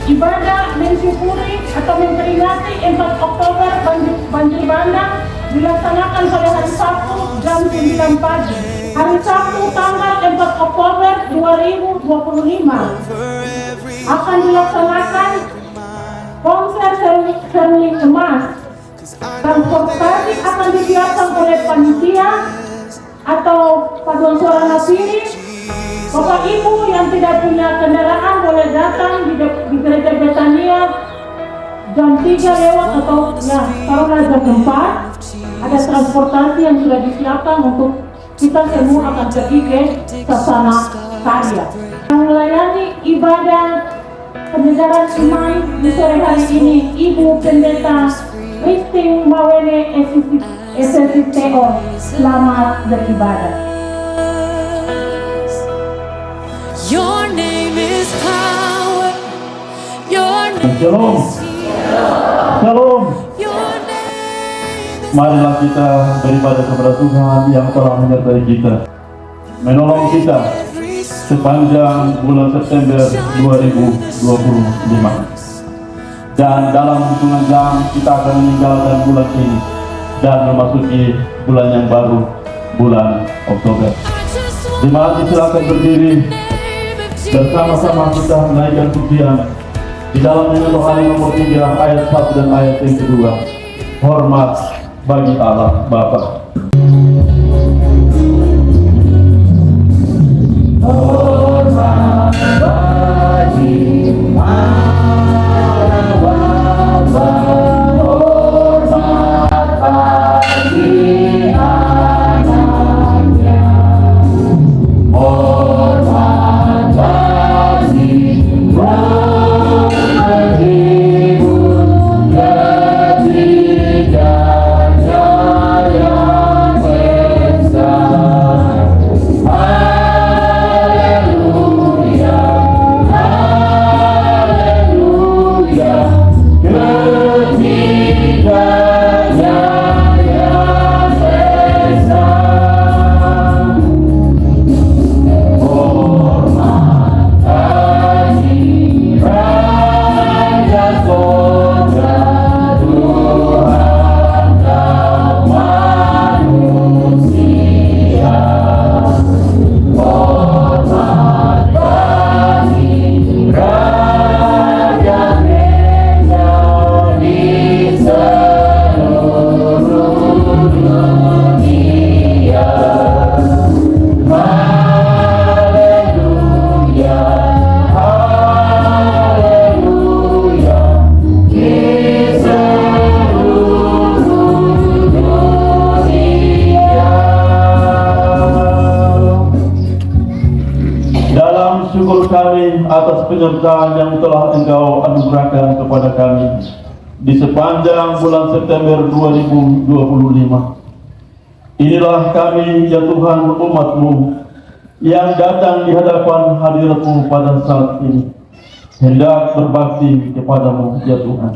ibadah mensyukuri atau memperingati 4 Oktober banjir bandang dilaksanakan pada hari Sabtu jam 9 pagi. Hari Sabtu tanggal 4 Oktober 2025 akan dilaksanakan konser seruni emas. Transportasi akan disiapkan oleh panitia atau paduan suara Nasiri. Bapak Ibu yang tidak punya kendaraan boleh datang di gereja Betania jam 3 lewat atau ya taruhlah jam 4. Ada transportasi yang sudah disiapkan untuk kita semua akan pergi ke Sasana Karya. Yang melayani ibadah penyegaran iman di sore hari ini Ibu Pendeta Risting Mawene SSTO. Selamat beribadah. Your name is power. Your name Shalom. is healing. Shalom. Your name is Marilah kita beribadah kepada Tuhan yang telah menyertai kita, menolong kita sepanjang bulan September 2025. Dan dalam hitungan jam kita akan meninggalkan bulan ini dan memasuki bulan yang baru, bulan Oktober. Jemaat silakan berdiri. Bersama-sama kita menaikkan pujian di dalam Rohani nomor 3 ayat 1 dan ayat yang kedua. Hormat bagi Allah Bapa. Hormat bagi Allah Bapa. Hormat bagi anaknya. Hormat bagi menghibur ketiganya yang esa. Haleluya, haleluya, ketiganya yang esa. Hormat bagi Raja Sorga, Tuhan dan manusia. Hormat bagi Raja-Raja di seluruh dunia. Haleluya, haleluya, di seluruh dunia. Dalam syukur kami atas penyertaan yang telah Engkau anugerahkan kepada kami di sepanjang bulan September 2025. Inilah kami ya Tuhan umat-Mu yang datang di hadapan hadirat-Mu pada saat ini, hendak berbakti kepada-Mu ya Tuhan.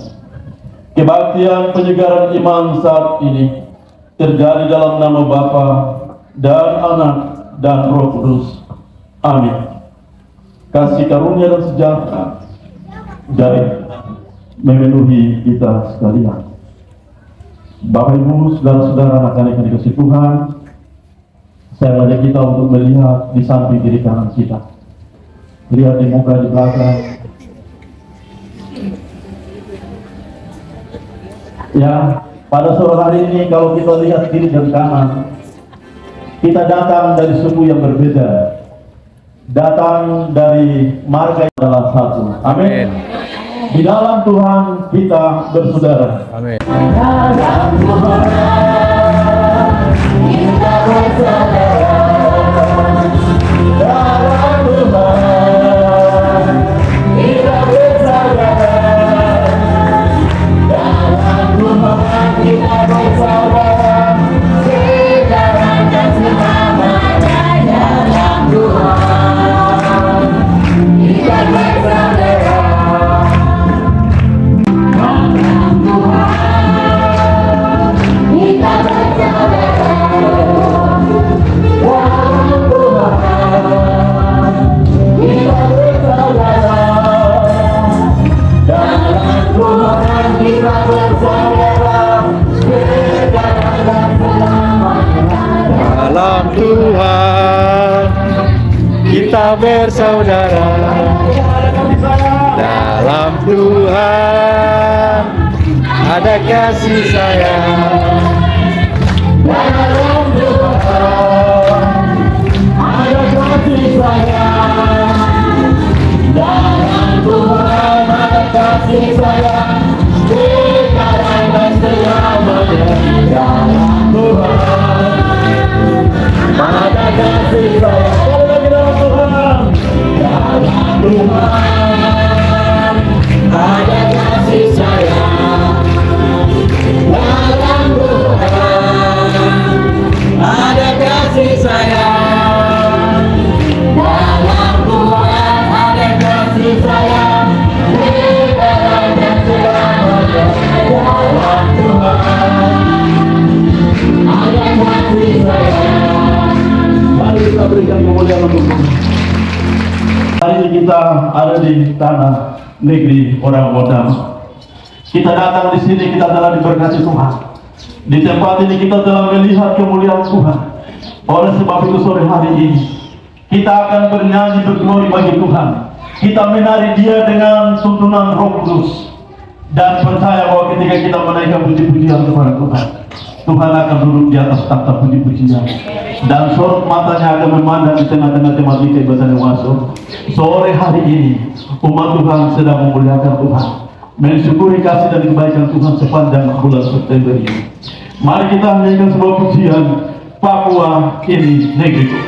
Kebaktian penyegaran iman saat ini terjadi dalam nama Bapa dan Anak dan Roh Kudus. Amin. Kasih karunia dan sejahtera dari memenuhi kita sekalian. Bapak Ibu, saudara-saudara, anak-anak yang dikasihi Tuhan, saya mengajak kita untuk melihat di samping kiri kanan kita. Lihat di muka di belakang. Ya, pada sore hari ini kalau kita lihat kiri dan kanan, kita datang dari suku yang berbeda. Datang dari marga yang adalah satu. Amin. Di dalam Tuhan kita bersaudara. Amin. Dalam Tuhan kita bersaudara. Dalam Tuhan kita bersaudara. Dalam Tuhan kita bersaudara. Sejarah dan selamanya dalam Tuhan kita bersaudara. Kita bersaudara. Tuhan ada kasih sayang dalam Tuhan ada kasih sayang dalam Tuhan ada kasih sayang sekarang dan selamanya dalam Tuhan ada kasih sayang dalam Tuhan ada kasih sayang dalam Tuhan ada kasih sayang dalam Tuhan ada kasih sayang sekarang dan selamanya dalam Tuhan ada kasih sayang. Mari kita berikan kemuliaan untuk Tuhan. Hari ini kita ada di tanah negeri orang Bodam. Kita datang di sini, kita telah diberkati Tuhan. Di tempat ini kita telah melihat kemuliaan Tuhan. Oleh sebab itu sore hari ini kita akan bernyanyi berglori bagi Tuhan. Kita menari Dia dengan tuntunan Roh Kudus dan percaya bahwa ketika kita menaikkan puji-pujian kepada Tuhan, Tuhan akan duduk di atas takhta puji-pujian dan sorot matanya akan memandang di tengah-tengah jemaat ibadah yang masuk. Sore hari ini umat Tuhan sedang memuliakan Tuhan, mensyukuri kasih dan kebaikan Tuhan sepanjang bulan September ini. Mari kita nyanyikan sebuah pujian, Papua ini negeriku.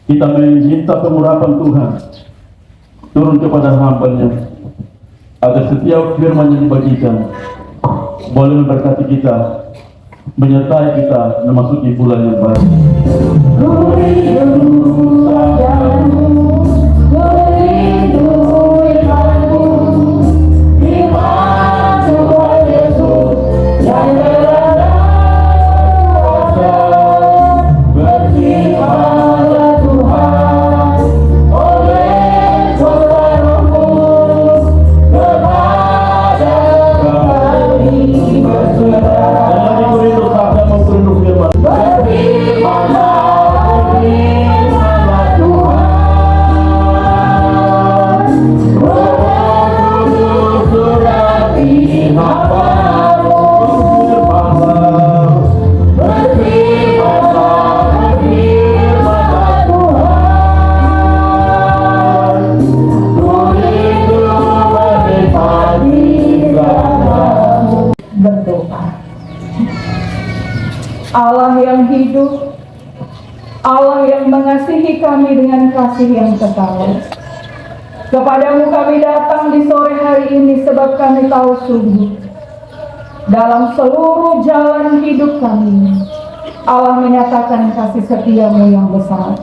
Kita meminta pengurapan Tuhan turun kepada hamba-Nya, agar setiap firman yang dibagikan boleh memberkati kita, menyertai kita memasuki bulan yang baru. Allah yang hidup, Allah yang mengasihi kami dengan kasih yang kekal. Kepadamu kami datang di sore hari ini sebab kami tahu sungguh dalam seluruh jalan hidup kami Allah menyatakan kasih setiamu yang besar.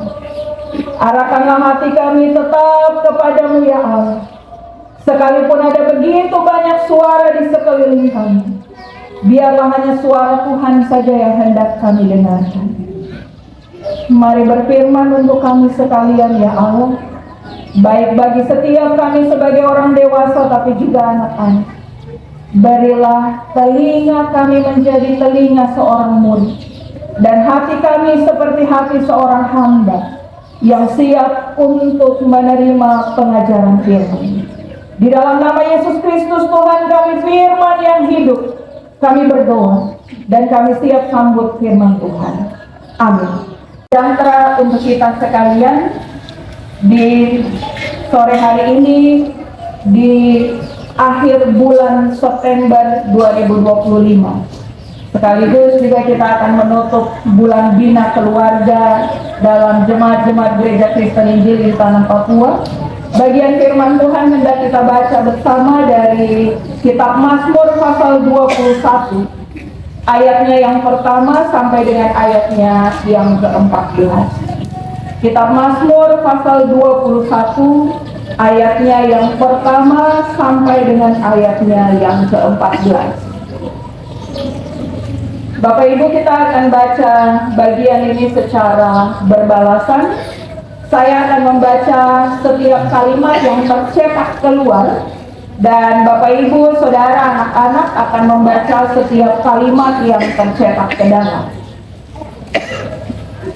Arahkanlah hati kami tetap kepadamu ya Allah, sekalipun ada begitu banyak suara di sekeliling kami. Biarlah hanya suara Tuhan saja yang hendak kami dengarkan. Mari berfirman untuk kami sekalian ya Allah, baik bagi setiap kami sebagai orang dewasa tapi juga anak-anak. Berilah telinga kami menjadi telinga seorang murid, dan hati kami seperti hati seorang hamba yang siap untuk menerima pengajaran firman. Di dalam nama Yesus Kristus Tuhan kami, firman yang hidup, kami berdoa dan kami siap sambut firman Tuhan. Amin. Sejahtera untuk kita sekalian di sore hari ini, di akhir bulan September 2025. Sekaligus juga kita akan menutup bulan Bina Keluarga dalam jemaat-jemaat Gereja Kristen Injil di Tanah Papua. Bagian firman Tuhan hendak kita baca bersama dari kitab Mazmur pasal 21, ayatnya yang pertama sampai dengan ayatnya yang ke-14. Kitab Mazmur pasal 21, ayatnya yang pertama sampai dengan ayatnya yang ke-14. Bapak Ibu, kita akan baca bagian ini secara berbalasan. Saya akan membaca setiap kalimat yang tercetak keluar, dan Bapak Ibu, Saudara, anak-anak akan membaca setiap kalimat yang tercetak ke dalam.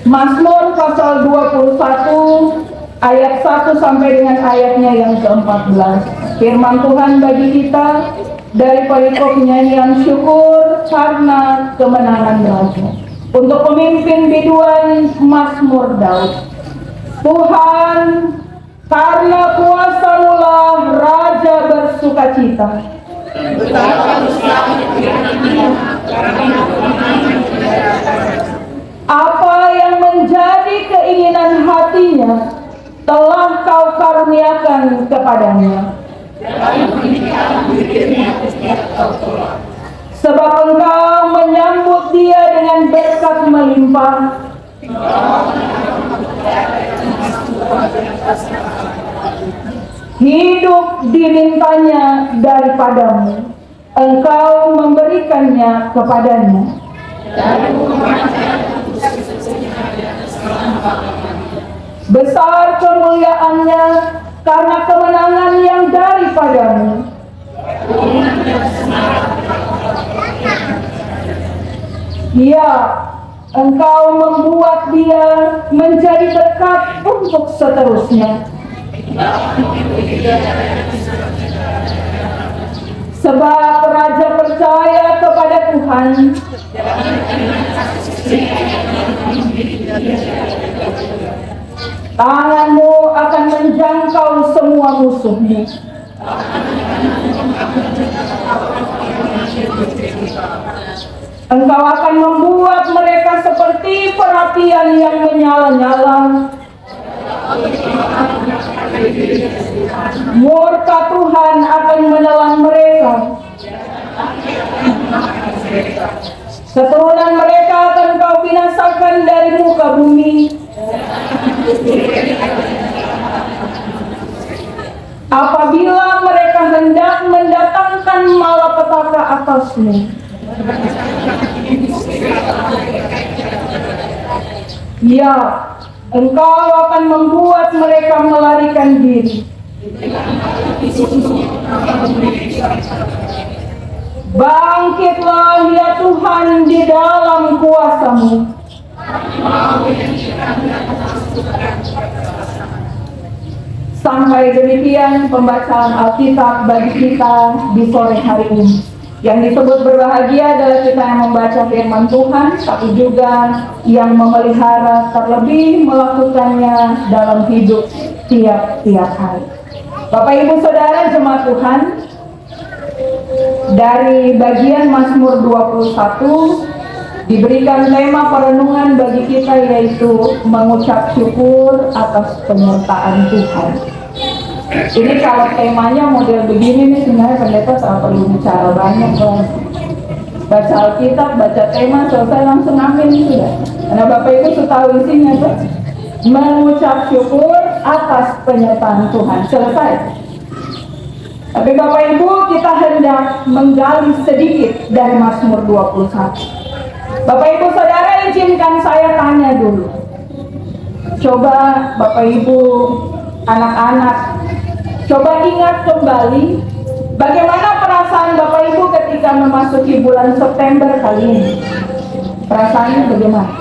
Mazmur pasal 21 ayat 1 sampai dengan ayatnya yang ke-14. Firman Tuhan bagi kita dari perikop nyanyian syukur karena kemenangan Raja. Untuk pemimpin biduan Mazmur Daud. Tuhan, karena kuasa-Mu lah Raja bersukacita. Apa yang menjadi keinginan hatinya telah Kau karuniakan kepadanya. Sebab Engkau menyambut dia dengan berkat melimpah. Hidup dimintanya daripadamu, Engkau memberikannya kepadanya. Besar kemuliaannya karena kemenangan yang daripadamu. Ya, Engkau membuat dia menjadi dekat untuk seterusnya. Sebab Raja percaya kepada Tuhan, tangan-Mu akan menjangkau semua musuh-Mu. Engkau akan membuat mereka seperti perapian yang menyala-nyala, Murka Tuhan akan menelan mereka. Keturunan mereka akan kau binasakan dari muka bumi. Apabila mereka hendak mendatangkan malapetaka atasmu, ya, engkau akan membuat mereka melarikan diri. Bangkitlah ya Tuhan di dalam kuasa-Mu. Sampai demikian pembacaan Alkitab bagi kita di sore hari ini. Yang disebut berbahagia adalah kita yang membaca firman Tuhan, tapi juga yang memelihara, terlebih melakukannya dalam hidup tiap-tiap hari. Bapak Ibu Saudara jemaat Tuhan, dari bagian Mazmur 21 diberikan tema perenungan bagi kita, yaitu mengucap syukur atas penyertaan Tuhan. Ini kalau temanya model begini nih, sebenarnya pendeta tak perlu bicara banyak kan. Baca Alkitab, baca tema, selesai langsung amin sudah. Karena Bapak Ibu sudah tahu isinya tuh. Mengucap syukur atas penyertaan Tuhan. Selesai. Tapi Bapak Ibu, kita hendak menggali sedikit dari Mazmur 21. Bapak Ibu Saudara, izinkan saya tanya dulu. Coba Bapak Ibu, anak-anak, coba ingat kembali bagaimana perasaan Bapak Ibu ketika memasuki bulan September kali ini. Perasaannya bagaimana?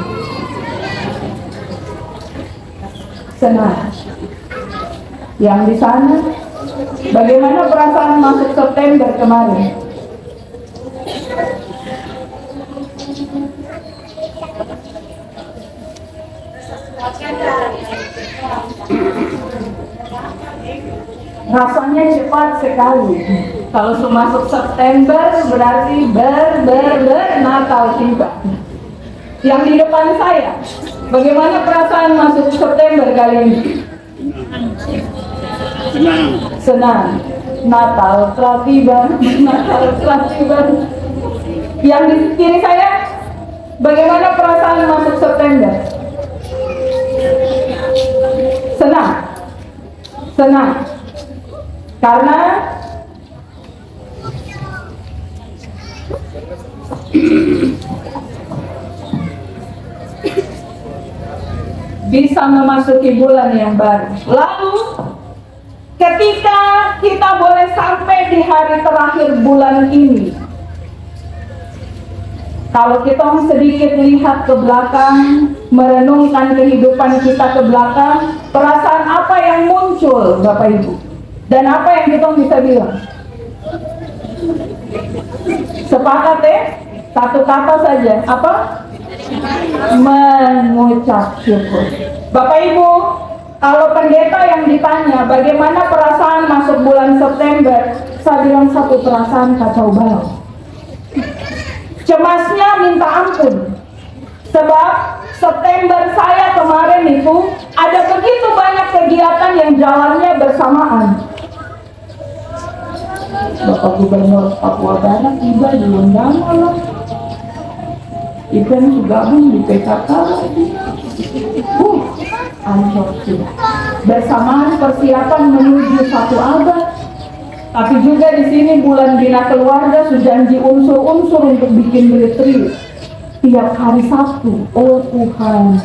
Senang. Yang di sana, bagaimana perasaan masuk September kemarin? Rasanya cepat sekali. Kalau masuk September berarti Natal tiba. Yang di depan saya, bagaimana perasaan masuk September kali ini? Senang. Natal telah tiba. Natal telah tiba. Yang di kiri saya, bagaimana perasaan masuk September? Senang. Senang. Karena bisa memasuki bulan yang baru. Lalu ketika kita boleh sampai di hari terakhir bulan ini, kalau kita sedikit lihat ke belakang, merenungkan kehidupan kita ke belakang, perasaan apa yang muncul Bapak Ibu? Dan apa yang kita bisa bilang? Sepakat ya? Satu kata saja. Apa? Mengucap syukur. Bapak Ibu, kalau pendeta yang ditanya bagaimana perasaan masuk bulan September, saya bilang satu perasaan kacau balau. Cemasnya minta ampun. Sebab September saya kemarin itu ada begitu banyak kegiatan yang jalannya bersamaan. Bapak Gubernur Papua Barat tiba di undangan lah. Event gabung di PKK lagi. Ancur sudah. Bersamaan persiapan menuju satu abad. Tapi juga di sini bulan Bina Keluarga sudah janji unsur-unsur untuk bikin retreat tiap hari Sabtu. Oh Tuhan,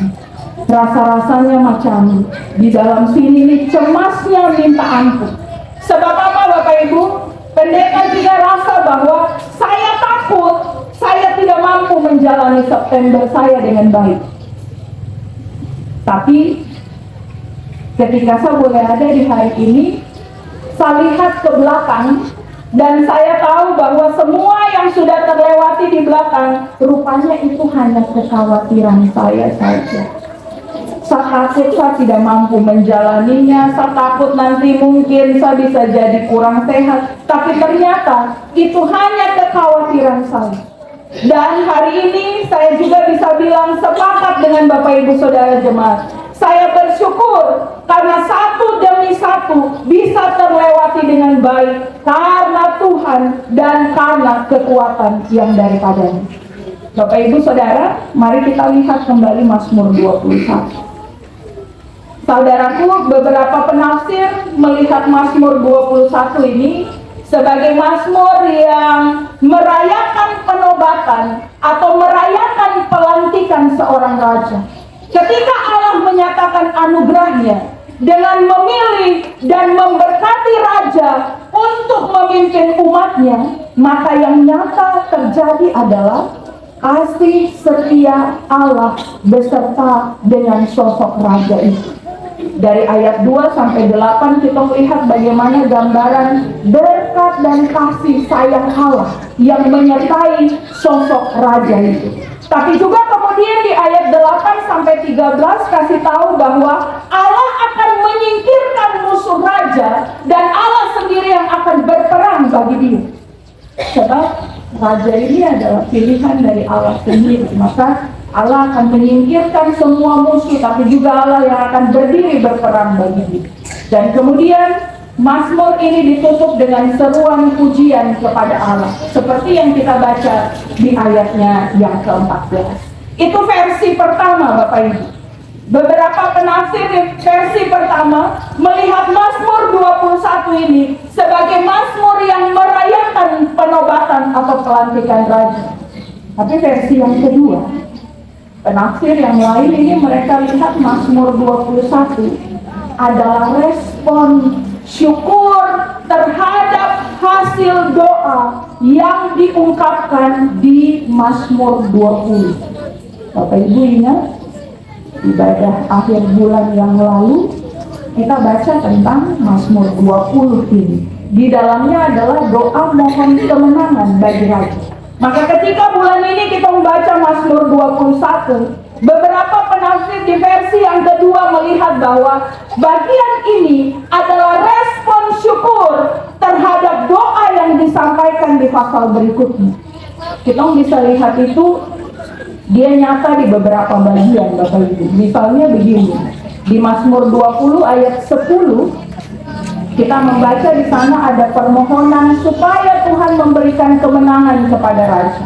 rasa-rasanya macam di dalam sini nih cemasnya minta ampun. Sebab apa Bapak Ibu? Pendeta juga rasa bahwa saya takut saya tidak mampu menjalani September saya dengan baik. Tapi ketika saya boleh ada di hari ini, saya lihat ke belakang dan saya tahu bahwa semua yang sudah terlewati di belakang rupanya itu hanya kekhawatiran saya saja. Saya takut saya tidak mampu menjalaninya, saya takut nanti mungkin saya bisa jadi kurang sehat. Tapi ternyata itu hanya kekhawatiran saya. Dan hari ini saya juga bisa bilang sepakat dengan Bapak Ibu Saudara jemaat. Saya bersyukur karena satu demi ini satu bisa terlewati dengan baik karena Tuhan dan karena kekuatan yang daripadanya. Bapak Ibu Saudara, mari kita lihat kembali Mazmur 21. Saudaraku, beberapa penafsir melihat Mazmur 21 ini sebagai mazmur yang merayakan penobatan atau merayakan pelantikan seorang raja. Ketika Allah menyatakan anugerahnya dengan memilih dan memberkati raja untuk memimpin umatnya, maka yang nyata terjadi adalah kasih setia Allah beserta dengan sosok raja itu. Dari ayat 2 sampai 8 kita melihat bagaimana gambaran berkat dan kasih sayang Allah yang menyertai sosok raja itu. Tapi juga kemudian di ayat 8 sampai 13 kasih tahu bahwa Allah akan menyingkirkan musuh raja dan Allah sendiri yang akan berperang bagi dia. Sebab raja ini adalah pilihan dari Allah sendiri, maka Allah akan menyingkirkan semua musuh, tapi juga Allah yang akan berdiri berperang bagi dia. Dan kemudian Mazmur ini ditutup dengan seruan pujian kepada Allah, seperti yang kita baca di ayatnya yang ke-14. Itu versi pertama, Bapak Ibu. Beberapa penafsir di versi pertama melihat Mazmur 21 ini sebagai Mazmur yang merayakan penobatan atau pelantikan raja. Tapi versi yang kedua, penafsir yang lain ini mereka lihat Mazmur 21 adalah respon syukur terhadap hasil doa yang diungkapkan di Mazmur 20. Bapak Ibu ingat ibadah akhir bulan yang lalu kita baca tentang Mazmur 20 ini. Di dalamnya adalah doa mohon kemenangan bagi raja. Maka ketika bulan ini kita membaca Mazmur 21, beberapa penafsir di versi yang kedua melihat bahwa bagian ini adalah respon syukur terhadap doa yang disampaikan di pasal berikutnya. Kita bisa lihat itu, dia nyata di beberapa bagian, Bapak Ibu. Misalnya begini, di Mazmur 20 ayat 10, kita membaca di sana ada permohonan supaya Tuhan memberikan kemenangan kepada raja.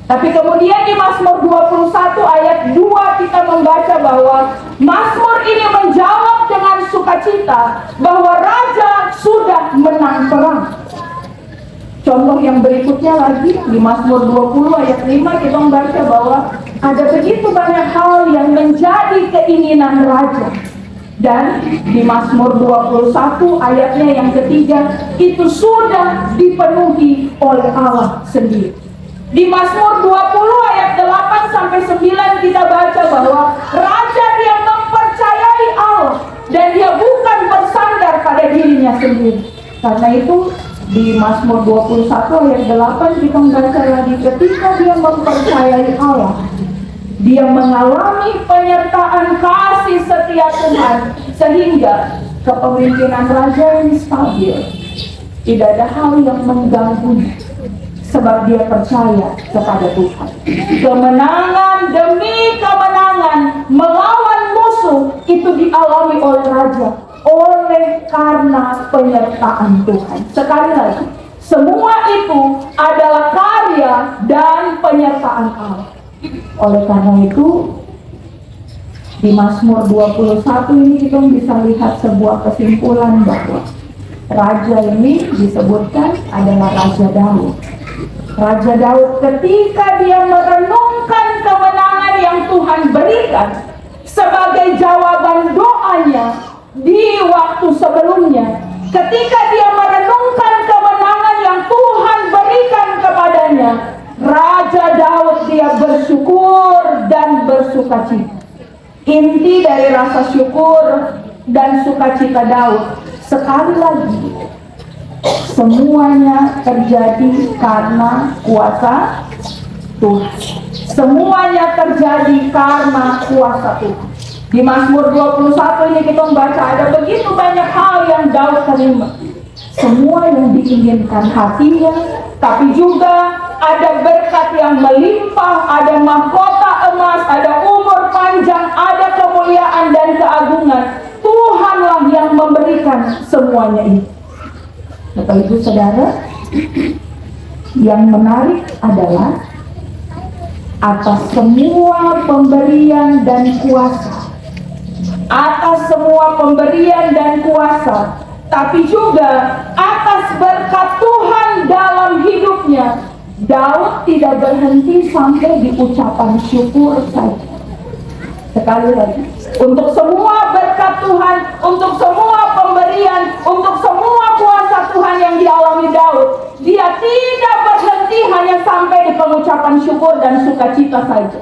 Tapi kemudian di Mazmur 21 ayat 2 kita membaca bahwa Mazmur ini menjawab dengan sukacita bahwa raja sudah menang perang. Contoh yang berikutnya lagi di Mazmur 20 ayat 5 kita membaca bahwa ada begitu banyak hal yang menjadi keinginan raja. Dan di Mazmur 21 ayatnya yang ketiga itu sudah dipenuhi oleh Allah sendiri. Di Mazmur 20 ayat 8 sampai 9 kita baca bahwa raja dia mempercayai Allah dan dia bukan bersandar pada dirinya sendiri. Karena itu di Mazmur 21 ayat 8 kita membaca lagi ketika dia mempercayai Allah, dia mengalami penyertaan kasih setia Tuhan sehingga kepemimpinan raja ini stabil. Tidak ada hal yang mengganggunya sebab dia percaya kepada Tuhan. Kemenangan demi kemenangan melawan musuh itu dialami oleh raja oleh karena penyertaan Tuhan. Sekali lagi, semua itu adalah karya dan penyertaan Allah. Oleh karena itu di Mazmur 21 ini kita bisa lihat sebuah kesimpulan bahwa raja ini disebutkan adalah Raja Daud. Raja Daud ketika dia merenungkan kemenangan yang Tuhan berikan sebagai jawaban doanya di waktu sebelumnya, ketika dia merenungkan kemenangan yang Tuhan berikan kepadanya, Raja Daud dia bersyukur dan bersukacita. Inti dari rasa syukur dan sukacita Daud sekali lagi semuanya terjadi karena kuasa Tuhan. Semuanya terjadi karena kuasa Tuhan. Di Mazmur 21 ini kita membaca ada begitu banyak hal yang Daud terima. Semua yang diinginkan hatinya, tapi juga ada berkat yang melimpah, ada mahkota emas, ada umur panjang, ada kemuliaan dan keagungan. Tuhanlah yang memberikan semuanya ini. Bapak Ibu Saudara, yang menarik adalah atas semua pemberian dan kuasa, atas semua pemberian dan kuasa, tapi juga atas berkat Tuhan dalam hidupnya, Daud tidak berhenti sampai di ucapan syukur saja. Sekali lagi, untuk semua berkat Tuhan, untuk semua pemberian, untuk semua kuasa Tuhan yang dialami Daud, dia tidak berhenti hanya sampai di pengucapan syukur dan sukacita saja.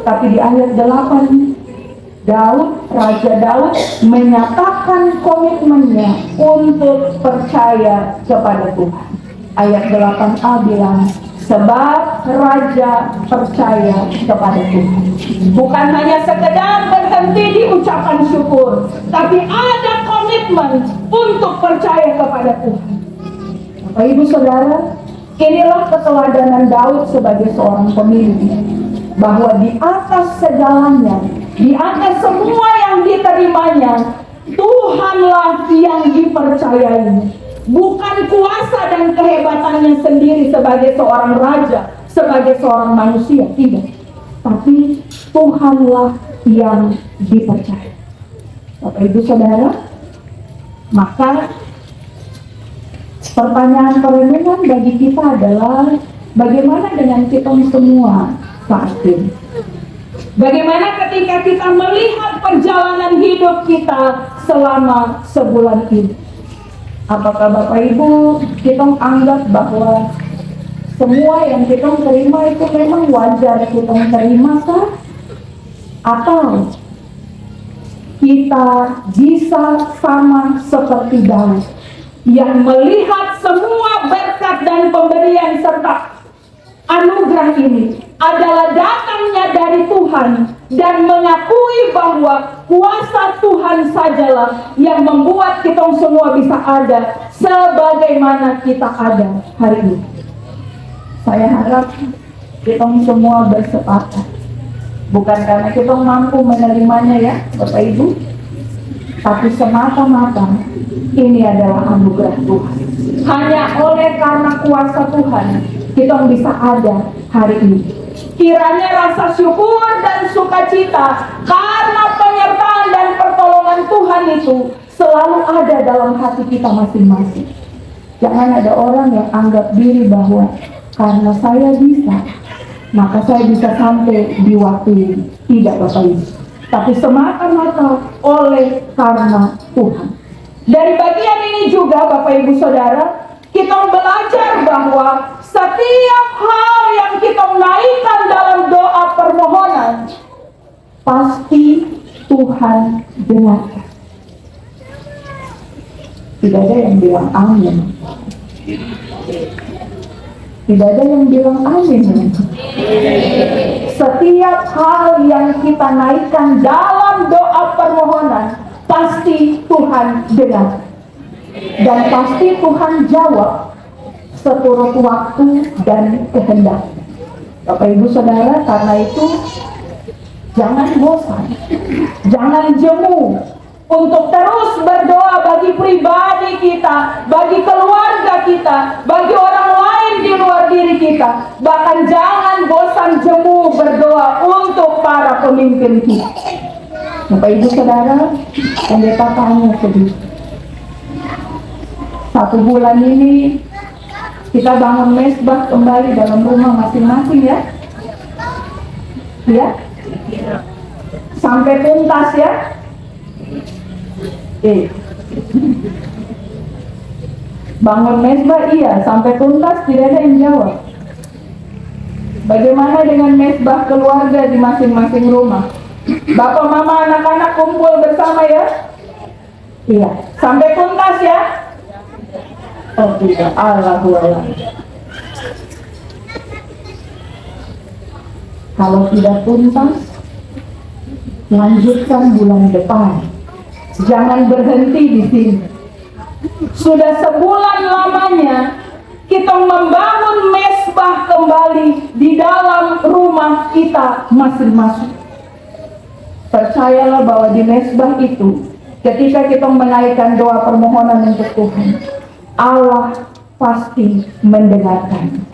Tapi di ayat 8, Raja Daud menyatakan komitmennya untuk percaya kepada Tuhan. Ayat 8a bilang, sebab Raja percaya kepada Tuhan. Bukan hanya sekedar berhenti di ucapan syukur, tapi ada komitmen untuk percaya kepada Tuhan. Bapak Ibu Saudara, inilah keteladanan Daud sebagai seorang pemimpin, bahwa di atas segalanya, di atas semua yang diterimanya, Tuhanlah yang dipercayai. Bukan kuasa dan kehebatannya sendiri sebagai seorang raja, sebagai seorang manusia, tidak. Tapi Tuhanlah yang dipercaya. Bapak Ibu Saudara, maka pertanyaan perenungan bagi kita adalah, bagaimana dengan kita semua saat ini? Bagaimana ketika kita melihat perjalanan hidup kita selama sebulan ini? Apakah Bapak Ibu kita anggap bahwa semua yang kita terima itu memang wajar kita terima kah? Atau kita bisa sama seperti Daud yang melihat semua berkat dan pemberian serta anugerah ini adalah datangnya dari Tuhan, dan mengakui bahwa kuasa Tuhan sajalah yang membuat kita semua bisa ada sebagaimana kita ada hari ini. Saya harap kita semua bersepakat, bukan karena kita mampu menerimanya ya Bapak Ibu, tapi semata-mata ini adalah anugerah Tuhan. Hanya oleh karena kuasa Tuhan kita bisa ada hari ini. Kiranya rasa syukur dan sukacita karena penyertaan dan pertolongan Tuhan itu selalu ada dalam hati kita masing-masing. Jangan ada orang yang anggap diri bahwa karena saya bisa, maka saya bisa sampai di waktu ini. Tidak Bapak Ibu, tapi semata-mata oleh karena Tuhan. Dari bagian ini juga Bapak Ibu Saudara, kita belajar bahwa setiap hal yang kita naikkan dalam doa permohonan, pasti Tuhan dengarkan. Tidak ada yang bilang amin. Tidak ada yang bilang amin. Setiap hal yang kita naikkan dalam doa permohonan, pasti Tuhan dengar. Dan pasti Tuhan jawab seturut waktu dan kehendak. Bapak Ibu Saudara, karena itu jangan bosan, jangan jemu untuk terus berdoa bagi pribadi kita, bagi keluarga kita, bagi orang lain di luar diri kita. Bahkan jangan bosan jemu berdoa untuk para pemimpin kita. Bapak Ibu Saudara, pendeta tanya sedih. 1 bulan ini kita bangun mesbah kembali dalam rumah masing-masing ya. Ya. Sampai tuntas ya. Bangun mesbah iya, sampai tuntas tidak ada yang jawab. Bagaimana dengan mesbah keluarga di masing-masing rumah? Bapak, mama, anak-anak kumpul bersama ya? Iya, sampai tuntas ya? Oh tidak, Alhamdulillah. Kalau tidak tuntas, lanjutkan bulan depan. Jangan berhenti di sini. Sudah sebulan lamanya kita membangun mesbah kembali di dalam rumah kita masing-masing. Percayalah bahwa di mesbah itu ketika kita menaikkan doa permohonan untuk Tuhan, Allah pasti mendengarkan.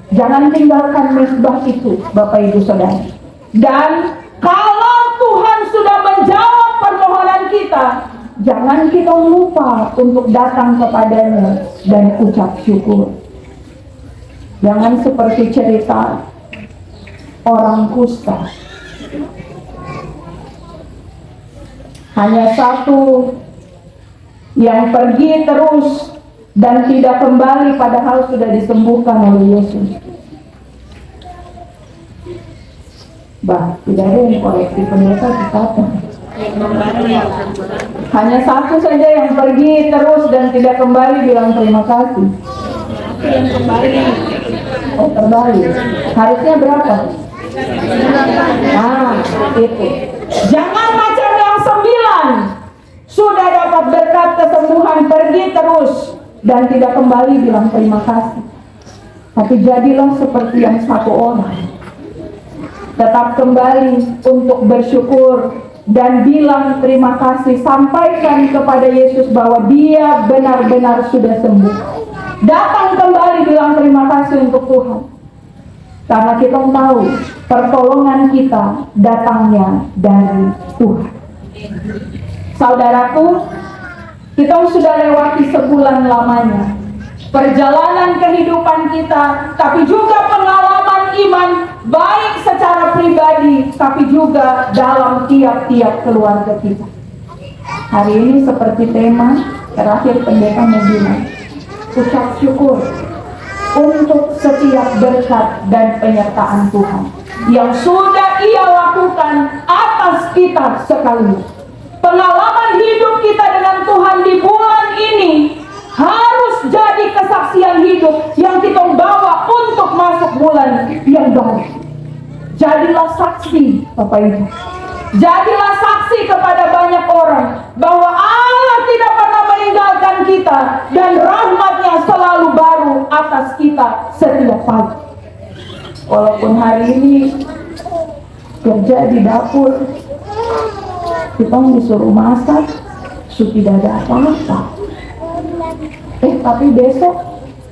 Jangan tinggalkan mesbah itu, Bapak Ibu Saudara. Dan kalau Tuhan sudah menjawab permohonan kita, jangan kita lupa untuk datang kepadanya dan ucap syukur. Jangan seperti cerita orang kusta. Hanya satu yang pergi terus dan tidak kembali padahal sudah disembuhkan oleh Yesus. Tidak ada yang koreksi pendeta kita. Hanya satu saja yang pergi terus dan tidak kembali bilang terima kasih. Yang kembali. Oh, kembali. Harusnya berapa? Nah, itu. Jangan macam yang 9. Sudah dapat berkat kesembuhan, pergi terus dan tidak kembali bilang terima kasih. Tapi jadilah seperti yang satu orang. Tetap kembali untuk bersyukur dan bilang terima kasih. Sampaikan kepada Yesus bahwa dia benar-benar sudah sembuh. Datang kembali bilang terima kasih untuk Tuhan. Karena kita tahu pertolongan kita datangnya dari Tuhan. Saudaraku, kita sudah lewati sebulan lamanya perjalanan kehidupan kita, tapi juga pengalaman iman, baik secara pribadi, tapi juga dalam tiap-tiap keluarga kita. Hari ini seperti tema terakhir pendeta mau bilang, ucap syukur untuk setiap berkat dan penyertaan Tuhan yang sudah Ia lakukan atas kita sekaligus. Pengalaman hidup kita dengan Tuhan di bulan ini harus jadi kesaksian hidup yang kita bawa untuk masuk bulan yang baru. Jadilah saksi, Bapak Ibu. Jadilah saksi kepada banyak orang bahwa Allah tidak pernah meninggalkan kita dan rahmat-Nya selalu baru atas kita setiap pagi. Walaupun hari ini kerja di dapur, kita disuruh masak, tidak ada apa-apa. Tapi besok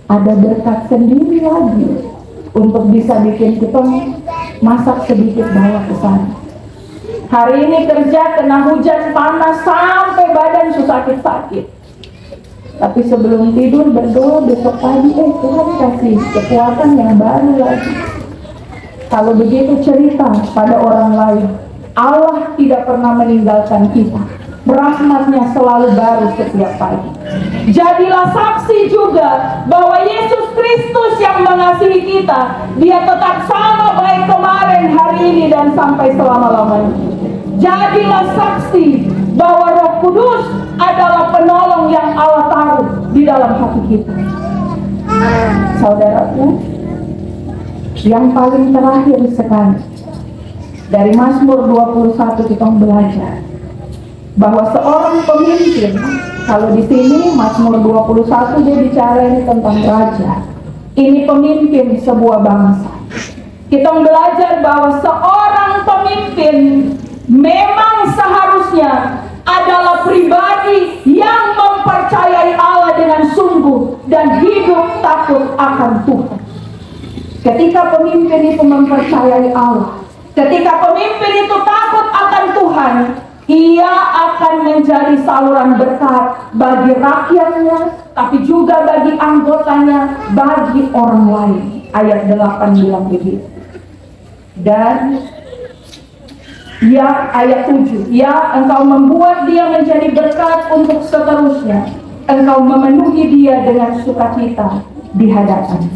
ada berkat sendiri lagi untuk bisa bikin kita masak sedikit bawa ke sana. Hari ini kerja kena hujan panas sampai badan sakit-sakit. Tapi sebelum tidur berdoa besok pagi, Tuhan kasih kekuatan yang baru lagi. Kalau begitu cerita pada orang lain, Allah tidak pernah meninggalkan kita. Rahmat-Nya selalu baru setiap pagi. Jadilah saksi juga bahwa Yesus Kristus yang mengasihi kita, Dia tetap sama baik kemarin, hari ini, dan sampai selama-lamanya. Jadilah saksi bahwa Roh Kudus adalah penolong yang Allah taruh di dalam hati kita. Saudaraku, yang paling terakhir sekali, dari Mazmur 21 kita belajar bahwa seorang pemimpin, kalau di sini Mazmur 21 dia bicara ini tentang raja. Ini pemimpin sebuah bangsa. Kita belajar bahwa seorang pemimpin memang seharusnya adalah pribadi yang mempercayai Allah dengan sungguh dan hidup takut akan Tuhan. Ketika pemimpin itu mempercayai Allah, ketika pemimpin itu takut akan Tuhan, ia akan menjadi saluran berkat bagi rakyatnya, tapi juga bagi anggotanya, bagi orang lain. Ayat 8 bilang begitu. Dan ayat 7, engkau membuat dia menjadi berkat untuk seterusnya. Engkau memenuhi dia dengan sukacita di hadapan.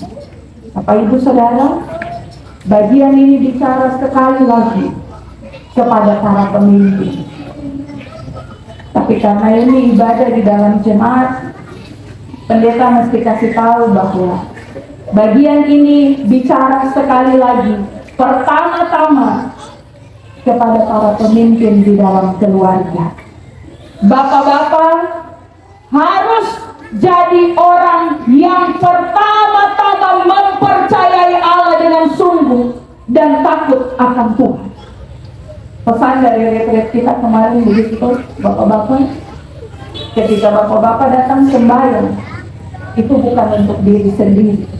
Bapak Ibu Saudara, bagian ini bicara sekali lagi kepada para pemimpin. Tapi karena ini ibadah di dalam jemaat, pendeta mesti kasih tahu bahwa bagian ini bicara sekali lagi pertama-tama kepada para pemimpin di dalam keluarga. Bapak-bapak harus jadi orang yang pertama-tama mempercayai Allah dengan sungguh dan takut akan Tuhan. Pesan dari retreat kita kemarin begitu, Bapak-bapak. Ketika Bapak-bapak datang sembahyang, itu bukan untuk diri sendiri,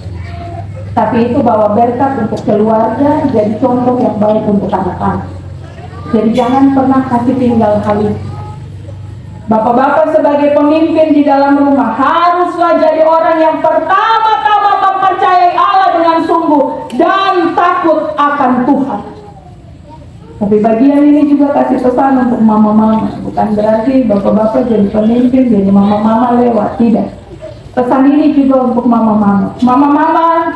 tapi itu bawa berkat untuk keluarga, jadi contoh yang baik untuk anak-anak. Jadi jangan pernah kasih tinggal hal itu. Bapak-bapak sebagai pemimpin di dalam rumah haruslah jadi orang yang pertama-tama mempercayai Allah dengan sungguh dan takut akan Tuhan. Tapi bagian ini juga kasih pesan untuk mama-mama. Bukan berarti bapak-bapak jadi pemimpin, jadi mama-mama lewat, tidak. Pesan ini juga untuk mama-mama. Mama-mama,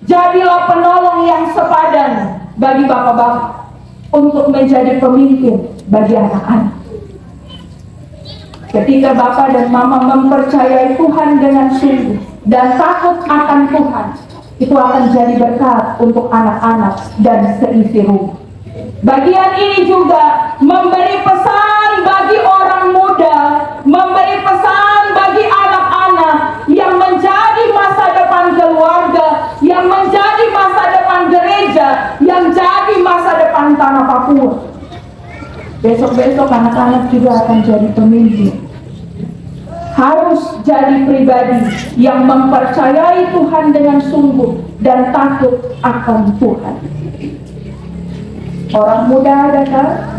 jadilah penolong yang sepadan bagi bapak-bapak untuk menjadi pemimpin bagi anak-anak. Ketika bapak dan mama mempercayai Tuhan dengan sungguh dan takut akan Tuhan, itu akan jadi berkat untuk anak-anak dan seisi rumah. Bagian ini juga memberi pesan bagi orang muda, memberi pesan bagi anak-anak yang menjadi masa depan keluarga, yang menjadi masa depan gereja, yang jadi masa depan tanah Papua. Besok-besok anak-anak juga akan jadi pemimpin. Harus jadi pribadi yang mempercayai Tuhan dengan sungguh dan takut akan Tuhan. Orang muda adakah?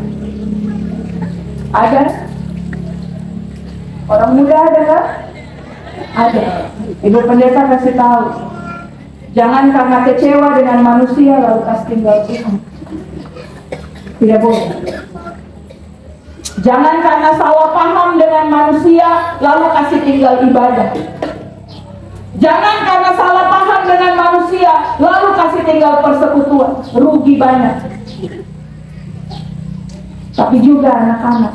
Ada? Orang muda adakah? Ada. Ibu pendeta kasih tahu, jangan karena kecewa dengan manusia lalu kasih tinggal Tuhan. Tidak boleh. Jangan karena salah paham dengan manusia lalu kasih tinggal ibadah. Jangan karena salah paham dengan manusia lalu kasih tinggal persekutuan. Rugi banyak. Tapi juga anak-anak,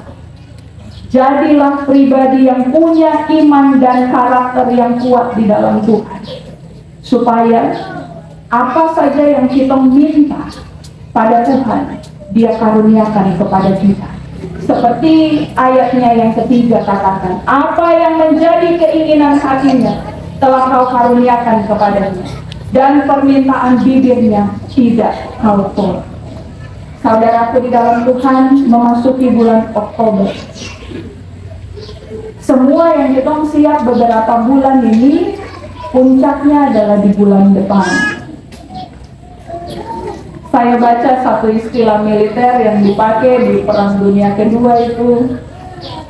jadilah pribadi yang punya iman dan karakter yang kuat di dalam Tuhan, supaya apa saja yang kita minta pada Tuhan, Dia karuniakan kepada kita. Seperti ayatnya yang ketiga katakan, apa yang menjadi keinginan hatinya telah kau karuniakan kepadanya, dan permintaan bibirnya tidak kau tolak. Saudaraku di dalam Tuhan, memasuki bulan Oktober. Semua yang kita siap beberapa bulan ini, puncaknya adalah di bulan depan. Saya baca satu istilah militer yang dipakai di Perang Dunia Kedua itu,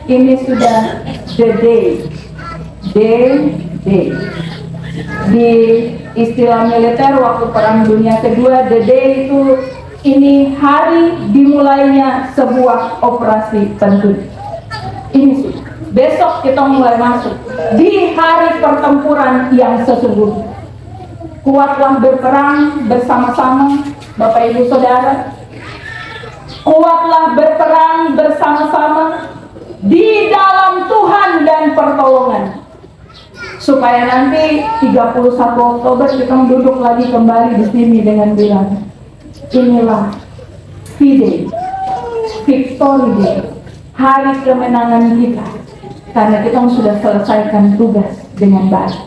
ini sudah the day. Di istilah militer waktu Perang Dunia Kedua, the day itu ini hari dimulainya sebuah operasi tentu. Ini sudah. Besok kita mulai masuk di hari pertempuran yang sesungguhnya. Kuatlah berperang bersama-sama, Bapak Ibu Saudara. Kuatlah berperang bersama-sama di dalam Tuhan dan pertolongan. Supaya nanti 31 Oktober kita duduk lagi kembali di sini dengan bilang, inilah V-Day, Victory Day, hari kemenangan kita, karena kita sudah selesaikan tugas dengan baik.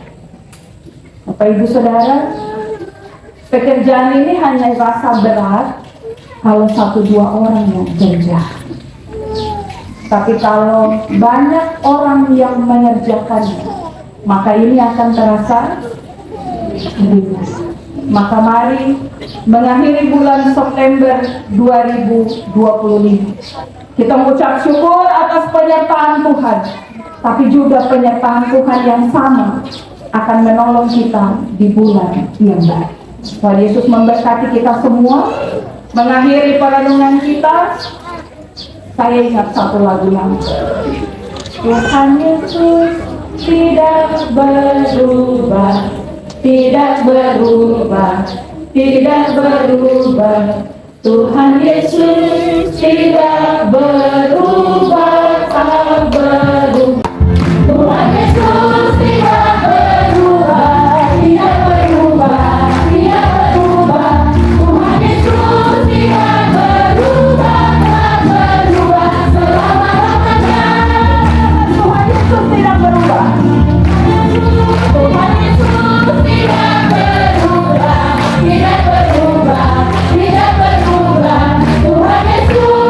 Bapak Ibu Saudara, pekerjaan ini hanya rasa berat kalau 1-2 orang yang kerja. Tapi kalau banyak orang yang mengerjakannya, maka ini akan terasa ringan. Maka mari mengakhiri bulan September 2025, kita mengucap syukur atas penyertaan Tuhan, tapi juga penyertaan Tuhan yang sama akan menolong kita di bulan yang baru. Tuhan Yesus memberkati kita semua. Mengakhiri perenungan kita, saya ingat satu lagu yang Tuhan Yesus tidak berubah, tidak berubah, tidak berubah. Tuhan Yesus tidak berubah, tak berubah. Tuhan Yesus tidak berubah, tidak berubah, tidak berubah. Tuhan Yesus tidak berubah, tak berubah selama-lamanya. Tuhan Yesus tidak berubah. Tuhan Yesus tidak berubah, tidak berubah, tidak berubah. Tuhan Yesus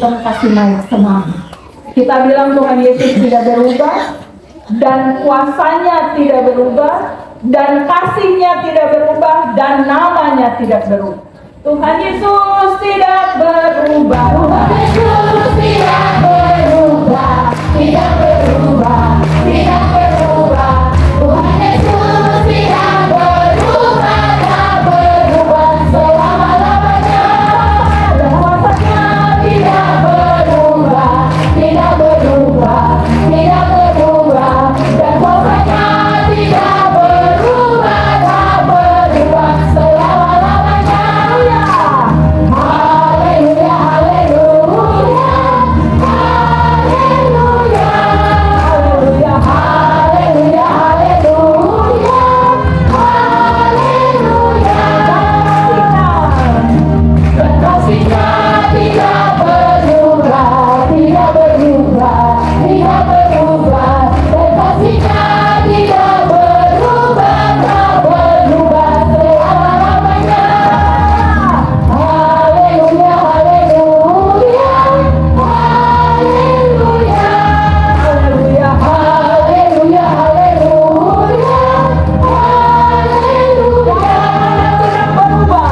kita kasih naik semangat. Kita bilang Tuhan Yesus tidak berubah, dan kuasanya tidak berubah, dan kasihnya tidak berubah, dan namanya tidak berubah. Tuhan Yesus tidak berubah. Tuhan Yesus tidak berubah, tidak berubah, tidak berubah. Tuhan Yesus tidak berubah, tak berubah selama-lamanya. Dan kuasanya tidak berubah, tidak berubah, tidak berubah. Dan kuasanya tidak berubah, tak berubah selama-lamanya. Haleluya, haleluya, haleluya, haleluya, haleluya, haleluya, haleluya. Dan kasihnya tidak berubah, tidak berubah, tidak berubah. Dan kasihnya tidak berubah, tak berubah selama-lamanya. Haleluya, haleluya, haleluya, haleluya, haleluya, haleluya, haleluya. Tidak berubah,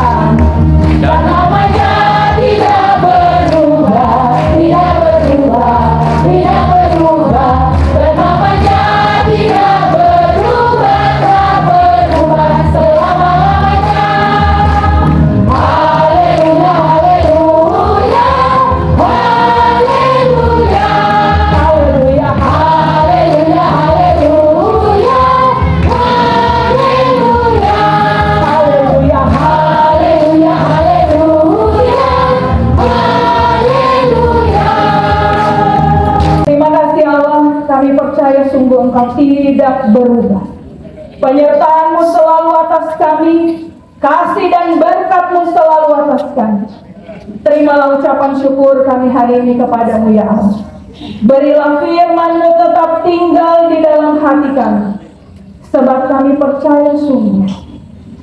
dan namanya tidak berubah, tidak berubah, tidak berubah. Dan namanya tidak berubah, tak berubah selama-lamanya. Haleluya, haleluya, haleluya, haleluya, haleluya, haleluya, haleluya, haleluya, haleluya, haleluya. Terima kasih Allah, kami percaya sungguh Engkau tidak berubah. Penyertaan-Mu selalu atas kami, kasih dan berkat-Mu selalu atas kami. Terimalah ucapan syukur kami hari ini kepadamu ya Allah. Berilah firman-Mu tetap tinggal di dalam hati kami. Sebab kami percaya sungguh,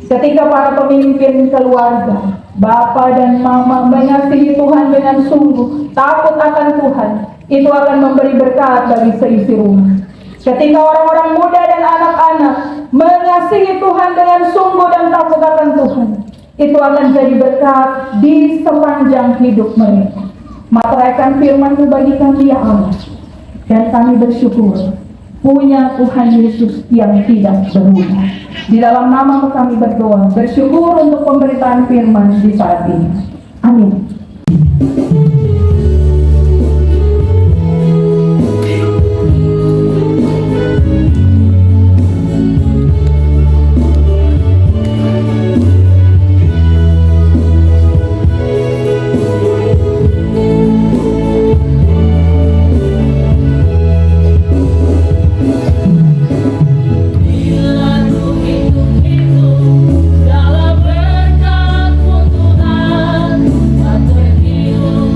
ketika para pemimpin keluarga, Bapa dan Mama mengasihi Tuhan dengan sungguh, takut akan Tuhan, itu akan memberi berkat bagi seisi rumah. Ketika orang-orang muda dan anak-anak mengasihi Tuhan dengan sungguh dan takut akan Tuhan, itu akan jadi berkat di sepanjang hidup mereka. Materaikan firman-Mu bagi kami ya Allah, dan kami bersyukur punya Tuhan Yesus yang tidak berubah. Di dalam nama kami berdoa, bersyukur untuk pemberitaan firman di saat ini. Amin. Bila ku hidup-hidup dalam berkat-Mu Tuhan, tak terhitung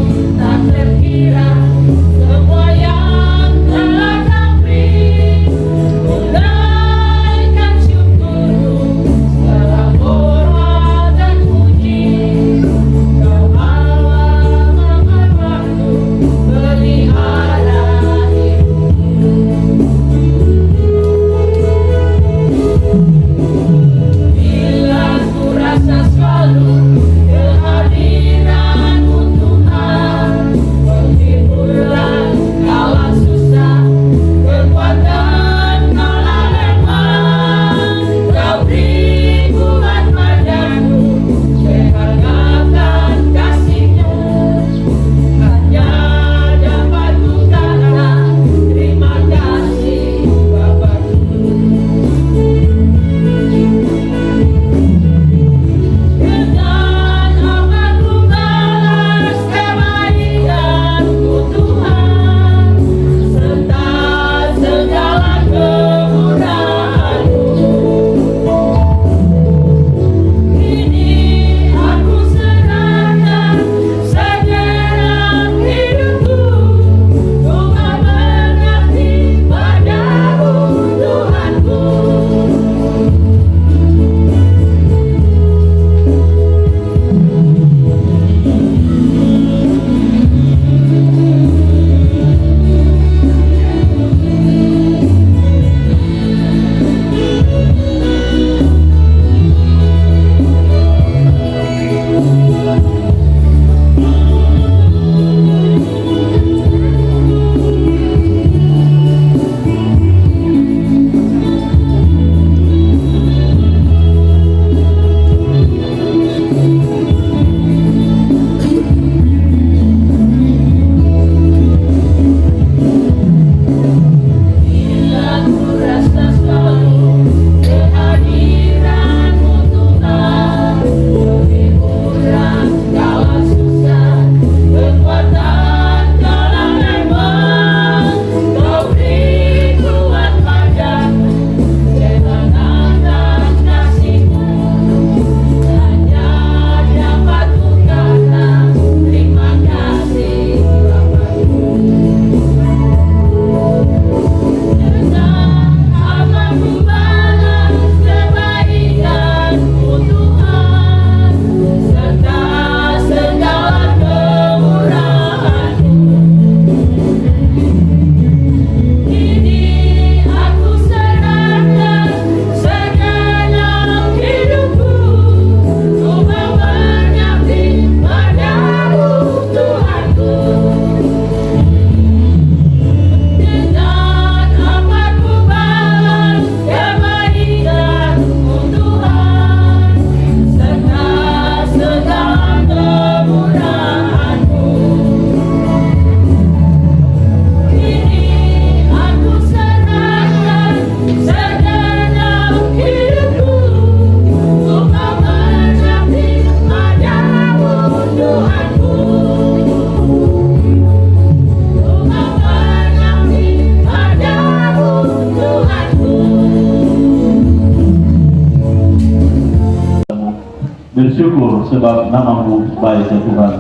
bersyukur sebab namamu baik ya Tuhan.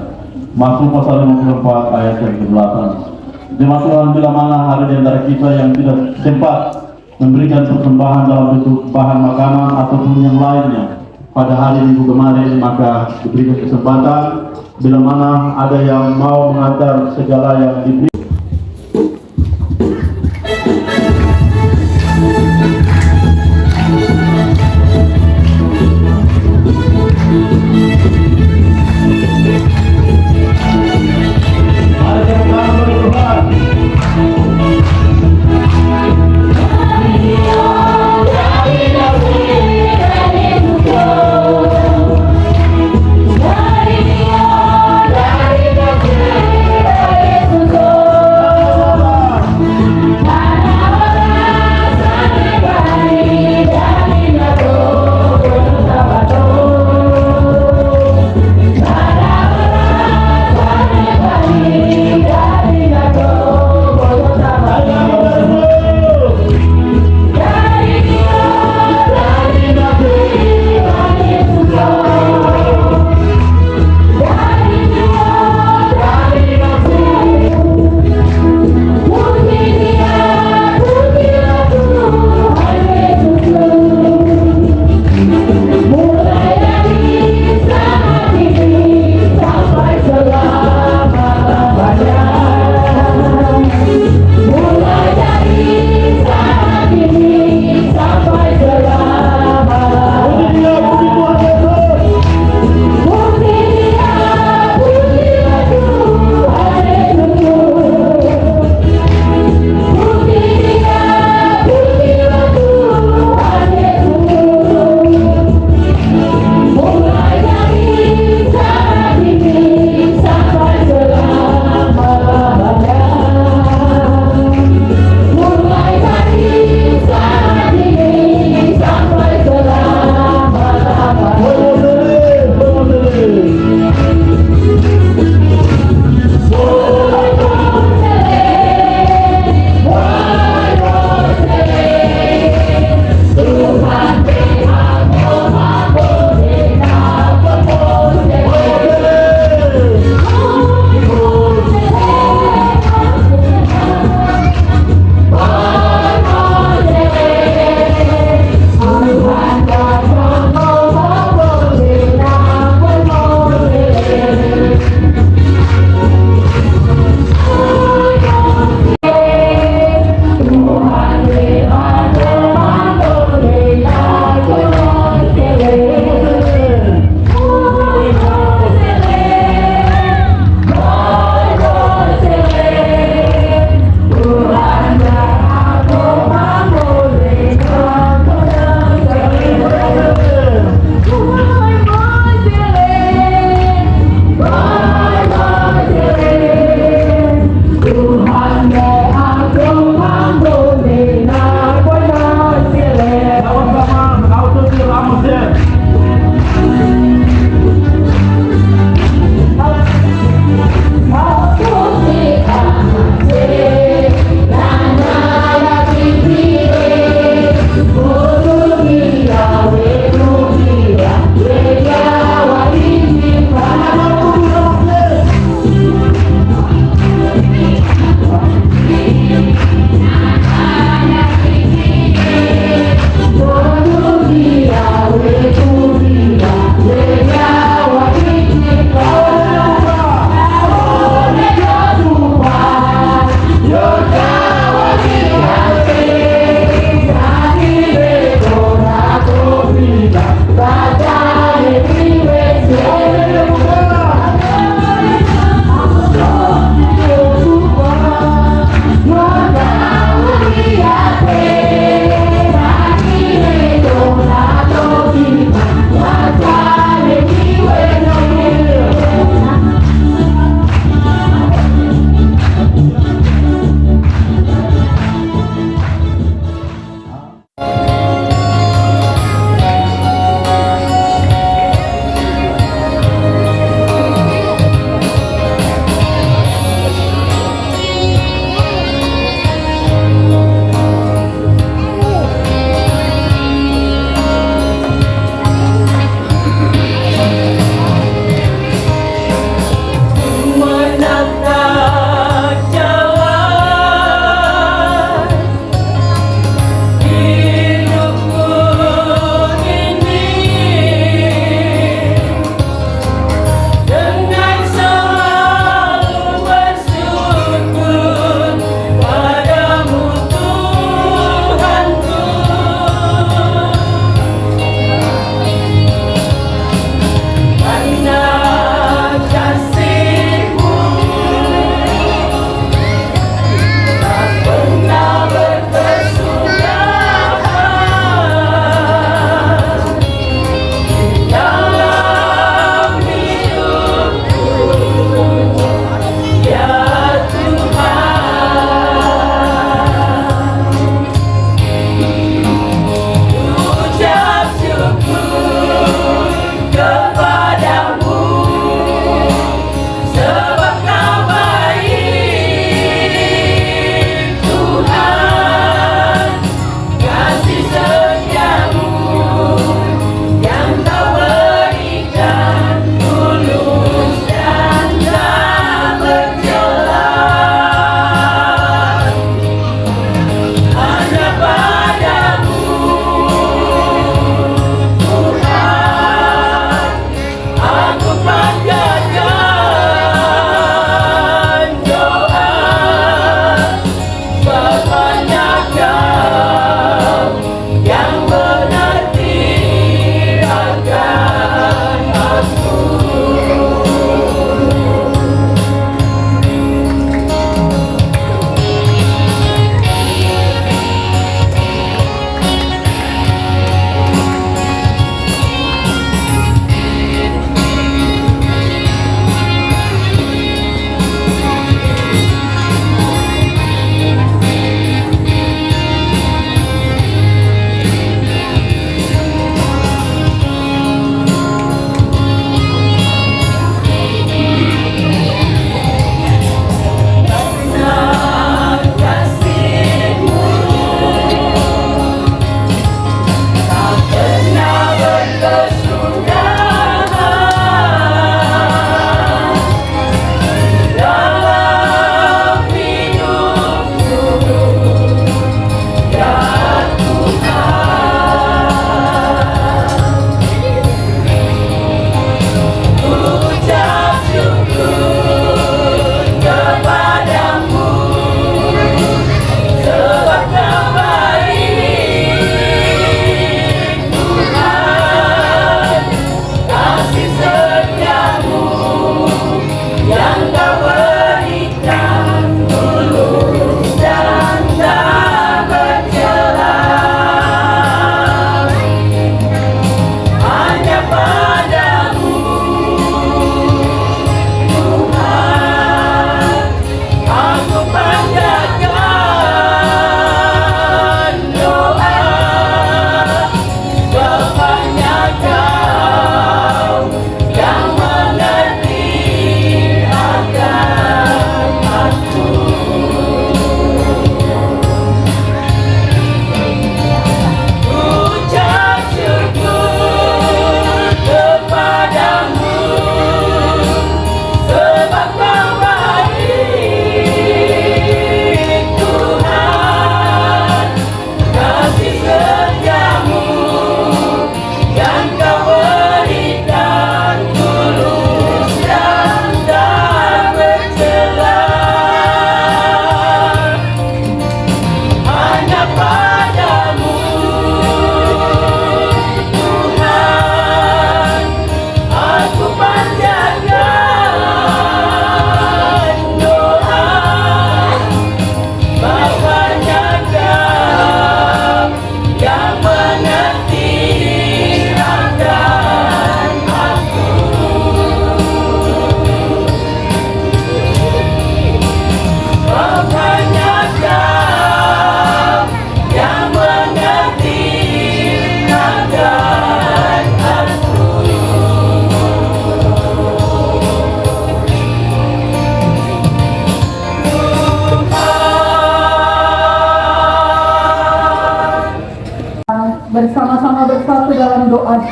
Masuk pasal 54 ayat yang ke-8. Jemaat Tuhan, bila mana ada di antara kita yang tidak sempat memberikan persembahan dalam bentuk bahan makanan ataupun yang lainnya pada hari Minggu kemarin, maka diberikan kesempatan. Bila mana ada yang mau mengantar segala yang diberi. Dari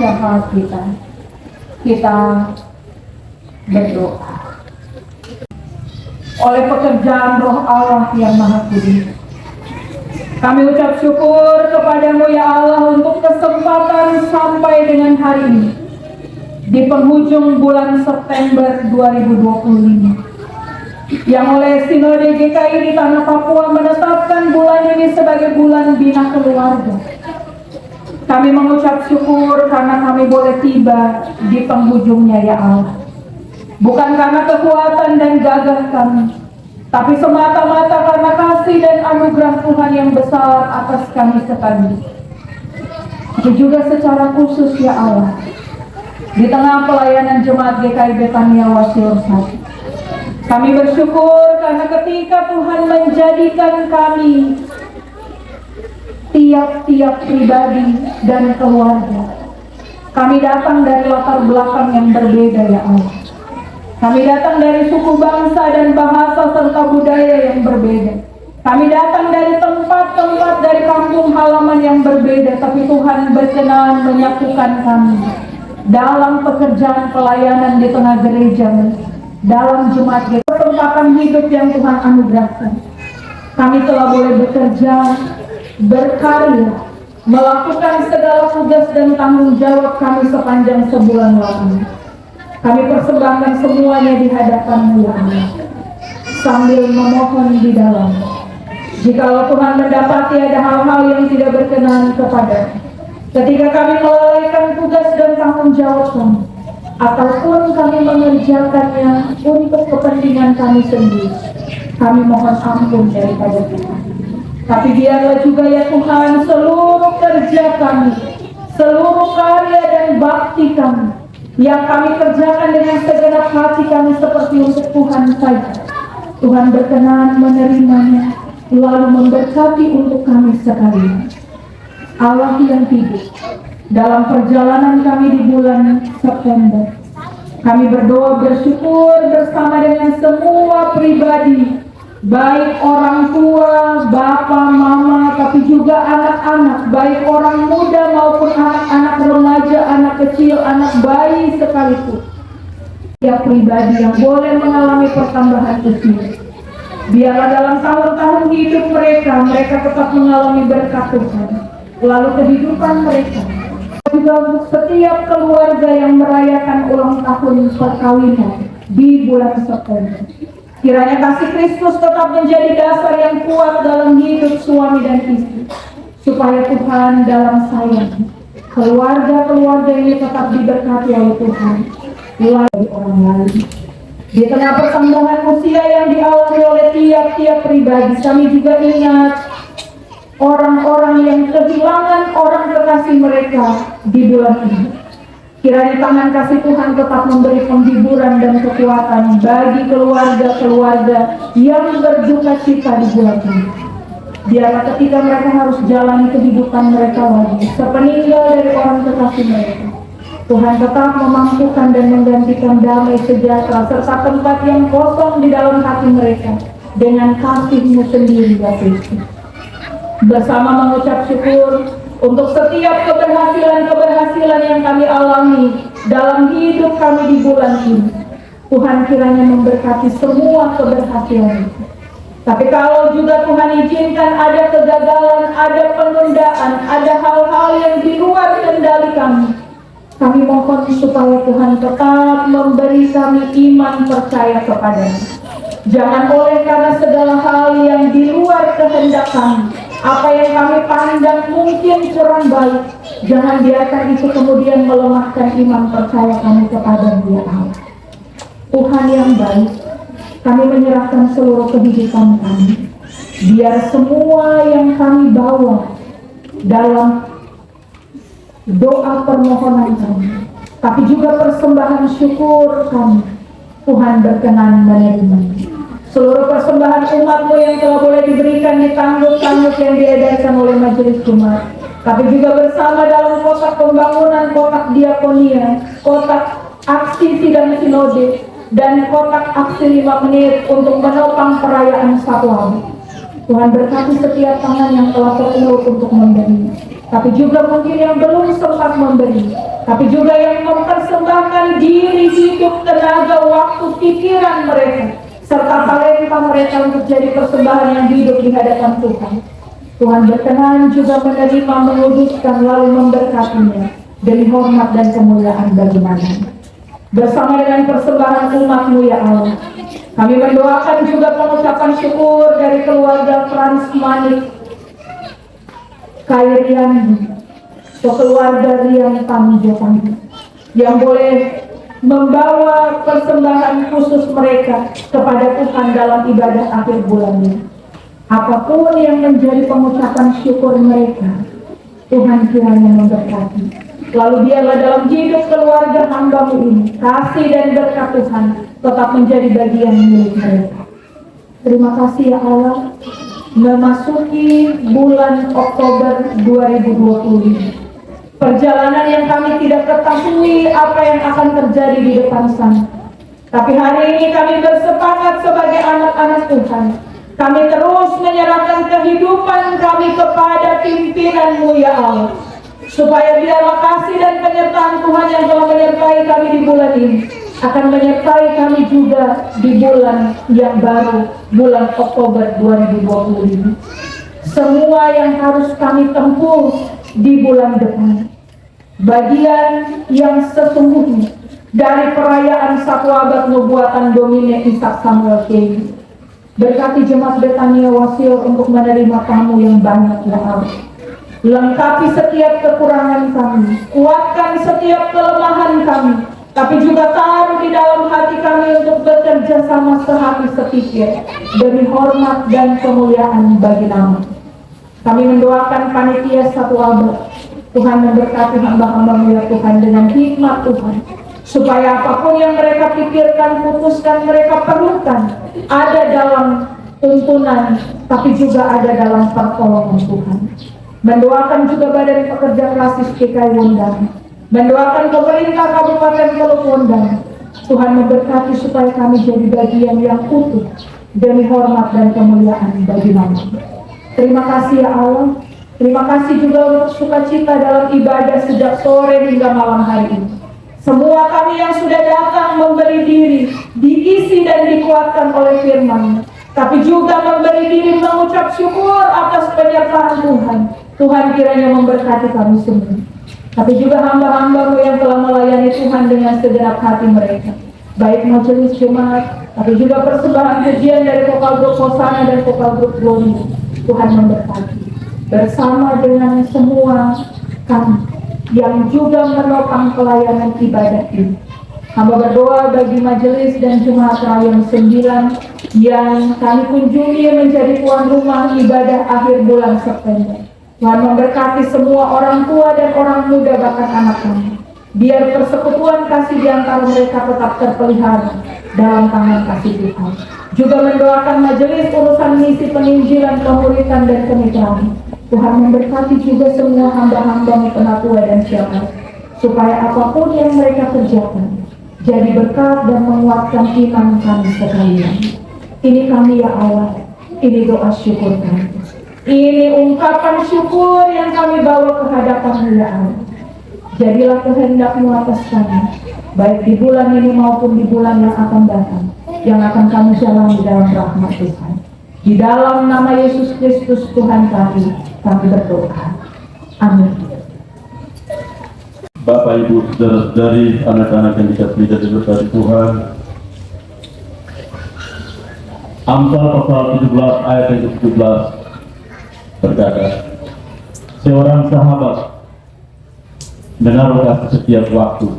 syafaat kita. Kita berdoa. Oleh pekerjaan Roh Allah yang Maha Kudus, kami ucap syukur kepadamu ya Allah untuk kesempatan sampai dengan hari ini di penghujung bulan September 2025 yang oleh Sinode GKI di Tanah Papua menetapkan bulan ini sebagai bulan bina keluarga. Kami mengucap syukur karena kami boleh tiba di penghujungnya ya Allah. Bukan karena kekuatan dan gagah kami, tapi semata-mata karena kasih dan anugerah Tuhan yang besar atas kami sekali. Tapi juga secara khusus ya Allah, di tengah pelayanan Jemaat GKI Betania Wasior 1, kami bersyukur karena ketika Tuhan menjadikan kami tiap-tiap pribadi dan keluarga, kami datang dari latar belakang yang berbeda ya Allah. Kami datang dari suku bangsa dan bahasa serta budaya yang berbeda. Kami datang dari tempat-tempat dari kampung halaman yang berbeda, tapi Tuhan berkenan menyatukan kami dalam pekerjaan pelayanan di tengah gereja, dalam jemaat GKI, kesempatan hidup yang Tuhan anugerahkan. Kami telah boleh bekerja, berkarya, melakukan segala tugas dan tanggung jawab kami sepanjang sebulan lamanya. Kami persembahkan semuanya di hadapan-Mu ya Allah, sambil memohon di dalam, jikalau Tuhan mendapati ada hal-hal yang tidak berkenan kepada ketika kami melalaikan tugas dan tanggung jawab kami, ataupun kami mengerjakannya untuk kepentingan kami sendiri, kami mohon ampun daripada Tuhan. Tapi biarlah juga ya Tuhan, seluruh kerja kami, seluruh karya dan bakti kami yang kami kerjakan dengan segenap hati kami seperti untuk Tuhan saja, Tuhan berkenan menerimanya, lalu memberkati untuk kami sekalian. Allah yang hidup dalam perjalanan kami di bulan September, kami berdoa bersyukur bersama dengan semua pribadi, baik orang tua, bapak, mama, tapi juga anak-anak, baik orang muda maupun anak-anak remaja, anak kecil, anak bayi sekalipun. Ya pribadi yang boleh mengalami pertambahan usia, biarlah dalam tahun-tahun hidup mereka tetap mengalami berkat Tuhan. Lalu kehidupan mereka juga untuk setiap keluarga yang merayakan ulang tahun perkawinan di bulan September. Kiranya kasih Kristus tetap menjadi dasar yang kuat dalam hidup suami dan istri, supaya Tuhan dalam sayang keluarga-keluarga ini tetap diberkati oleh Tuhan melalui orang lain. Di tengah pertambahan usia yang dialami oleh tiap-tiap pribadi, kami juga ingat orang-orang yang kehilangan orang kekasih mereka di bulan ini. Kiranya tangan kasih Tuhan tetap memberi penghiburan dan kekuatan bagi keluarga-keluarga yang berduka cita di bulan ini. Biarlah ketika mereka harus jalani kehidupan mereka lagi, sepeninggal dari orang kekasih mereka, Tuhan tetap memampukan dan menggantikan damai sejahtera serta tempat yang kosong di dalam hati mereka dengan kasih-Mu sendiri ya Kristus. Bersama mengucap syukur untuk setiap keberhasilan-keberhasilan yang kami alami dalam hidup kami di bulan ini. Tuhan kiranya memberkati semua keberhasilan itu. Tapi kalau juga Tuhan izinkan ada kegagalan, ada penundaan, ada hal-hal yang di luar kendali kami mohon supaya Tuhan tetap memberi kami iman percaya kepada-Nya. Jangan oleh karena segala hal yang di luar kehendak kami, apa yang kami pandang mungkin kurang baik, jangan biarkan itu kemudian melemahkan iman percaya kami kepada Dia Allah. Tuhan yang baik, kami menyerahkan seluruh kehidupan kami. Biar semua yang kami bawa dalam doa permohonan kami, tapi juga persembahan syukur kami, Tuhan berkenan menerimanya. Seluruh persembahan umat-Mu yang telah boleh diberikan di tanduk-tanduk yang diedarkan oleh Majelis Jemaat, tapi juga bersama dalam kotak pembangunan, kotak diakonia, kotak aksi sidang sinode, dan kotak aksi 5 menit untuk menopang perayaan Satwa. Tuhan berkati setiap tangan yang telah terulur untuk memberi, tapi juga mungkin yang belum sempat memberi. tapi juga yang mempersembahkan diri, hidup, tenaga, waktu, pikiran mereka, serta talenta mereka untuk jadi persembahan yang hidup di hadapan Tuhan. Tuhan berkenan juga menerima, menguduskan, lalu memberkatinya demi hormat dan kemuliaan bagi nama. Bersama dengan persembahan umat-Mu ya Allah, kami mendoakan juga pengucapan syukur dari keluarga Frans Manik Kairian, keluarga Rian Pamijokan, yang boleh membawa persembahan khusus mereka kepada Tuhan dalam ibadah akhir bulan ini. Apapun yang menjadi pengucapan syukur mereka, Tuhan kiranya memberkati. Lalu biarlah dalam hidup keluarga hamba-Mu ini, kasih dan berkat Tuhan tetap menjadi bagian milik mereka. Terima kasih ya Allah. Memasuki bulan Oktober 2020, perjalanan yang kami tidak ketahui apa yang akan terjadi di depan sana. Tapi hari ini kami bersepakat sebagai anak-anak Tuhan. Kami terus menyerahkan kehidupan kami kepada pimpinan-Mu ya Allah. Supaya biarlah kasih dan penyertaan Tuhan yang telah menyertai kami di bulan ini akan menyertai kami juga di bulan yang baru, bulan Oktober 2020 ini. Semua yang harus kami tempuh di bulan depan, bagian yang sesungguhnya dari perayaan 1 abad nubuatan Domine Ishak Samuel Kei. Berkati jemaat Betania Wasior untuk menerima tamu yang banyak ya Allah. Lengkapi setiap kekurangan kami, kuatkan setiap kelemahan kami, tapi juga taruh di dalam hati kami untuk bekerja sama sehati sepikir demi hormat dan kemuliaan bagi nama. Kami mendoakan panitia 1 abad. Tuhan memberkati hamba-hamba-Mu ya Tuhan dengan hikmat Tuhan, supaya apapun yang mereka pikirkan, putuskan, mereka perlukan ada dalam tuntunan, tapi juga ada dalam pertolongan Tuhan. Mendoakan juga Badan Pekerja Klasis PKI Wondang, mendoakan pemerintah Kabupaten Teluk Wondang. Tuhan memberkati supaya kami jadi bagian yang utuh demi hormat dan kemuliaan bagi nama. Terima kasih ya Allah. Terima kasih juga untuk sukacita dalam ibadah sejak sore hingga malam hari ini. Semua kami yang sudah datang memberi diri, diisi dan dikuatkan oleh firman, tapi juga memberi diri mengucap syukur atas penyertaan Tuhan. Tuhan kiranya memberkati kami semua. Tapi juga hamba-hamba-Mu yang telah melayani Tuhan dengan segenap hati mereka, baik majelis jemaat, tapi juga persembahan pujian dari vokal grup Hosana dan vokal grup Glory. Tuhan memberkati bersama dengan semua kami yang juga menopang pelayanan ibadah ini. Hamba berdoa bagi majelis dan jemaat Rayon 9 yang kami kunjungi menjadi tuan rumah ibadah akhir bulan September. Tuhan memberkati semua orang tua dan orang muda bahkan anak kami. Biar persekutuan kasih di antara mereka tetap terpelihara dalam tangan kasih Tuhan. Juga mendoakan majelis urusan misi penginjilan, pemuritan dan kemitraan. Tuhan memberkati juga semua hamba-hamba-Mu penatua dan syarat, supaya apapun yang mereka kerjakan jadi berkat dan menguatkan iman kami sekalian. Ini kami ya Allah, ini doa syukur kami. Ini ungkapan syukur yang kami bawa ke hadapan-Mu ya Allah. Jadilah kehendak-Mu atas kami, baik di bulan ini maupun di bulan yang akan datang, yang akan kami jalani dalam rahmat Tuhan. Di dalam nama Yesus Kristus Tuhan kami berdoa. Amin. Bapak, Ibu, saudara-saudari, anak-anak yang dikasihi dan diberkati Tuhan, Amsal pasal 17 ayat yang ke-17 berkata, seorang sahabat menaruh kasih setiap waktu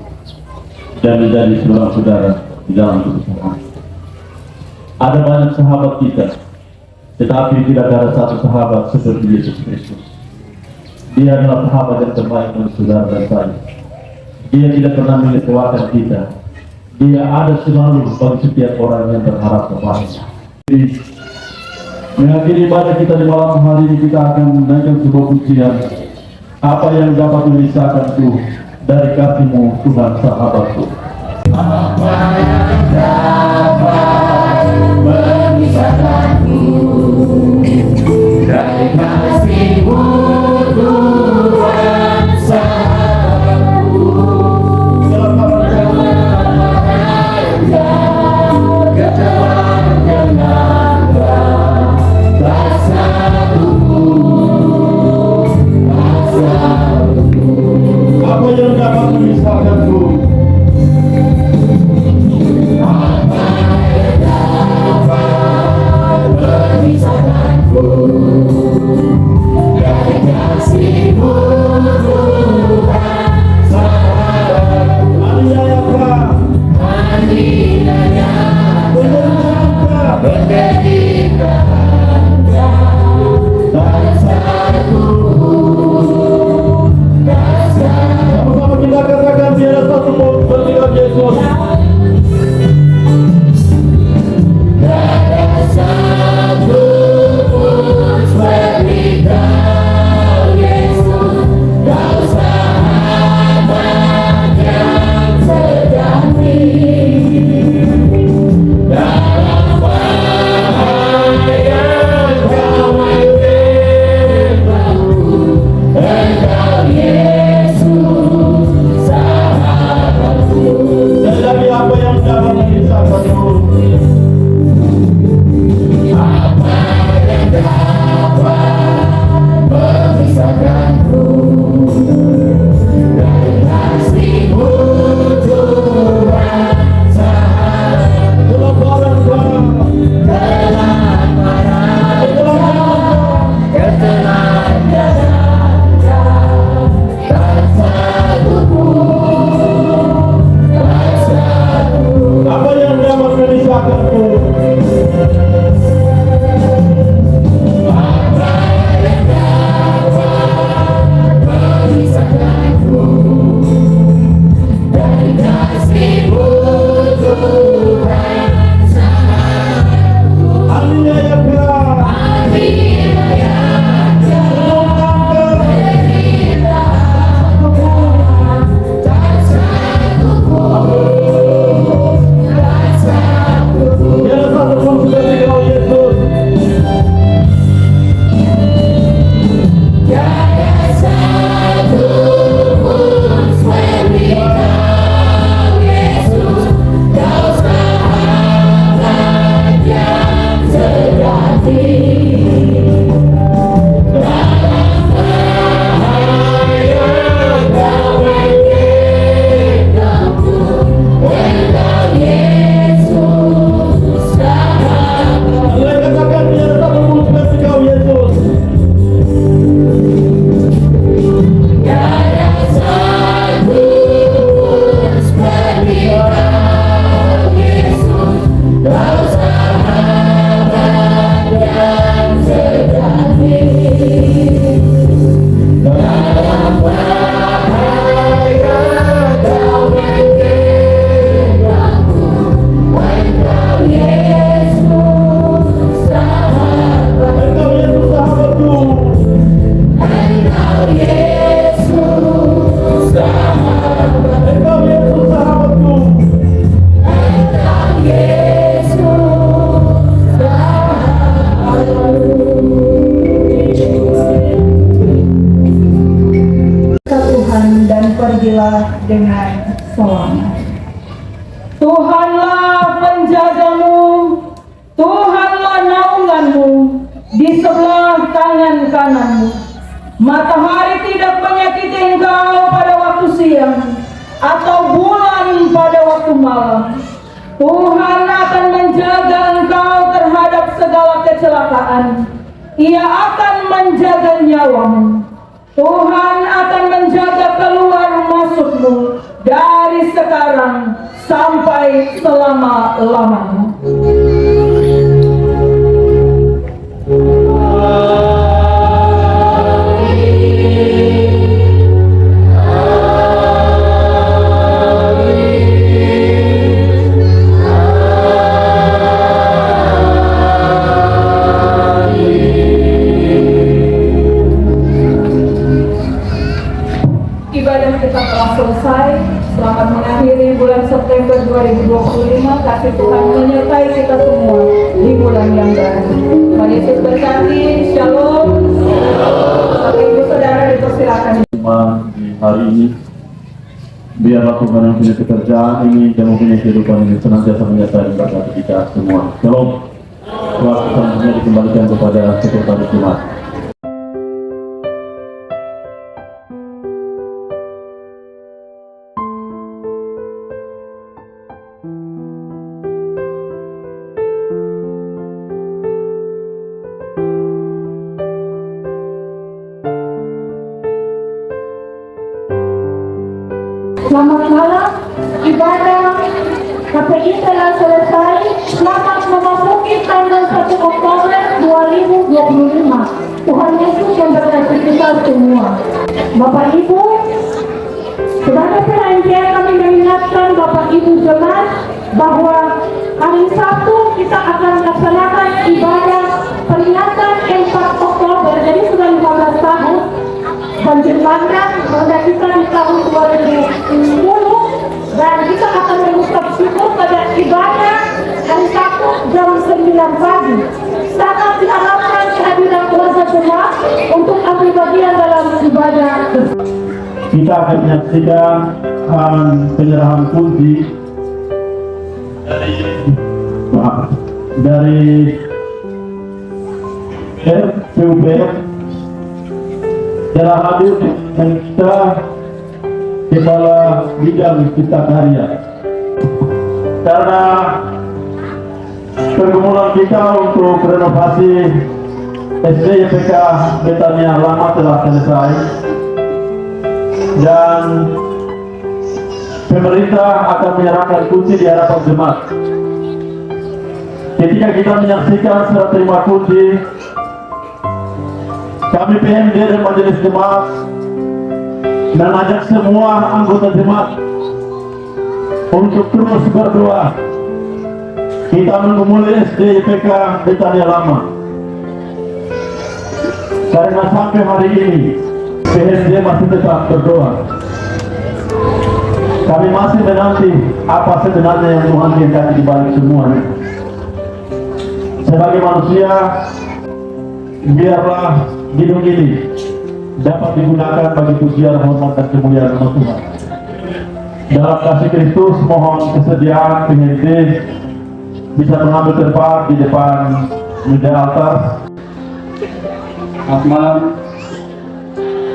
dan menjadi seorang saudara di dalam kesusahan. Ada banyak sahabat kita, tetapi tidak ada satu sahabat seperti Yesus Kristus. Dia adalah sahabat yang terbaik untuk saudara dan saya. Dia tidak pernah mengecewakan kita. Dia ada selalu bagi setiap orang yang berharap kepadanya. Mengakhiri ibadah kita di malam hari ini, kita akan menaikkan sebuah pujian. Apa yang dapat memisahkanku dari kasih-Mu, Tuhan sahabatku? Apa yang dapat memisahkanku dari kasih-Mu, Tuhan sahabatku? dapat bisa terus. Apa yang dapat memisahkanku? pergilah dengan selamat. Tuhanlah penjagamu, Tuhanlah naunganmu di sebelah tangan kananmu. Matahari tidak menyakiti engkau pada waktu siang, atau bulan pada waktu malam. Tuhan akan menjaga engkau terhadap segala kecelakaan. Ia akan menjaga nyawamu. Tuhan akan menjaga keluar masukmu dari sekarang sampai selama-lamanya. Ibadah kita telah selesai. Selamat mengakhiri bulan September 2025. Kasih Tuhan menyertai kita semua di bulan yang baru. Tuhan Yesus berkati. Shalom. Bapak Ibu Saudara dipersilakan. Di hari ini, biarlah Tuhan yang punya pekerjaan ini dan mempunyai kehidupan ini senantiasa menyertai dan berkati kita semua. Shalom. Kuasa selanjutnya dikembalikan kepada Sekretaris Jemaat. Selamat malam, ibadah KPI telah selesai. Selamat memasuki tanggal 1 Oktober 2025. Tuhan Yesus memberkati kita semua. Bapak Ibu, sebagai penantian kami mengingatkan Bapak Ibu jemaat bahwa hari Sabtu kita akan melaksanakan ibadah peringatan 4 Oktober. Jadi sudah 15 tahun banjir bandang melanda kita di tahun 2010, dan kita akan mengucap syukur pada ibadah hari Sabtu jam 9 pagi. Sangat diharapkan kehadiran keluarga jemaat untuk ambil bagian dalam ibadah. Kita akan menyaksikan penyerahan kunci dari PUPR telah hadir dengan kita Kepala Bidang Cipta Karya, karena pergumulan kita untuk renovasi SDIPK Betania Lama telah selesai dan pemerintah akan menyerahkan kunci di hadapan jemaat. Ketika kita menyaksikan serah terima kunci, kami PMD dan Majelis Jemaat mengajak semua anggota jemaat untuk terus berdoa. Kita menggumuli SDIPK Betania Lama, karena sampai hari ini PMD masih tetap berdoa. Kami masih menanti apa sebenarnya yang Tuhan kehendaki di balik semuanya. Sebagai manusia, biarlah gedung ini dapat digunakan bagi pujian, hormat, dan kemuliaan nama Tuhan. Dalam kasih Kristus, mohon kesediaan PMD bisa mengambil tempat di depan meja altar. Selamat malam,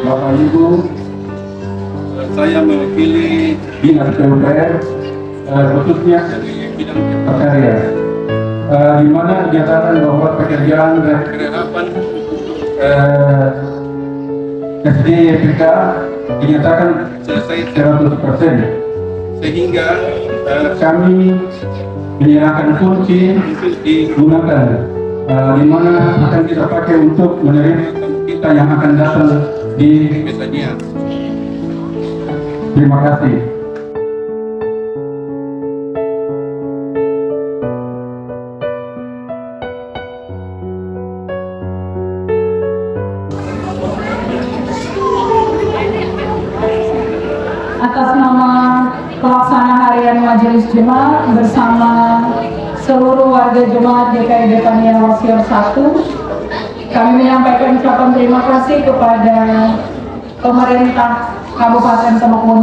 Bapak Ibu. Saya mewakili Dinas PUPR, khususnya dari bidang Cipta Karya, di mana dinyatakan bahwa pekerjaan rehabilitasi SDIPK dinyatakan selesai 100%, sehingga kami menyerahkan kunci untuk digunakan, di mana akan kita pakai untuk menerima kita yang akan datang di Betania. Terima kasih. Atas nama pelaksana harian Majelis Jemaat bersama seluruh warga Jemaat GKI Betania Wasior 1, kami menyampaikan ucapan terima kasih kepada pemerintah Kabupaten Temanggung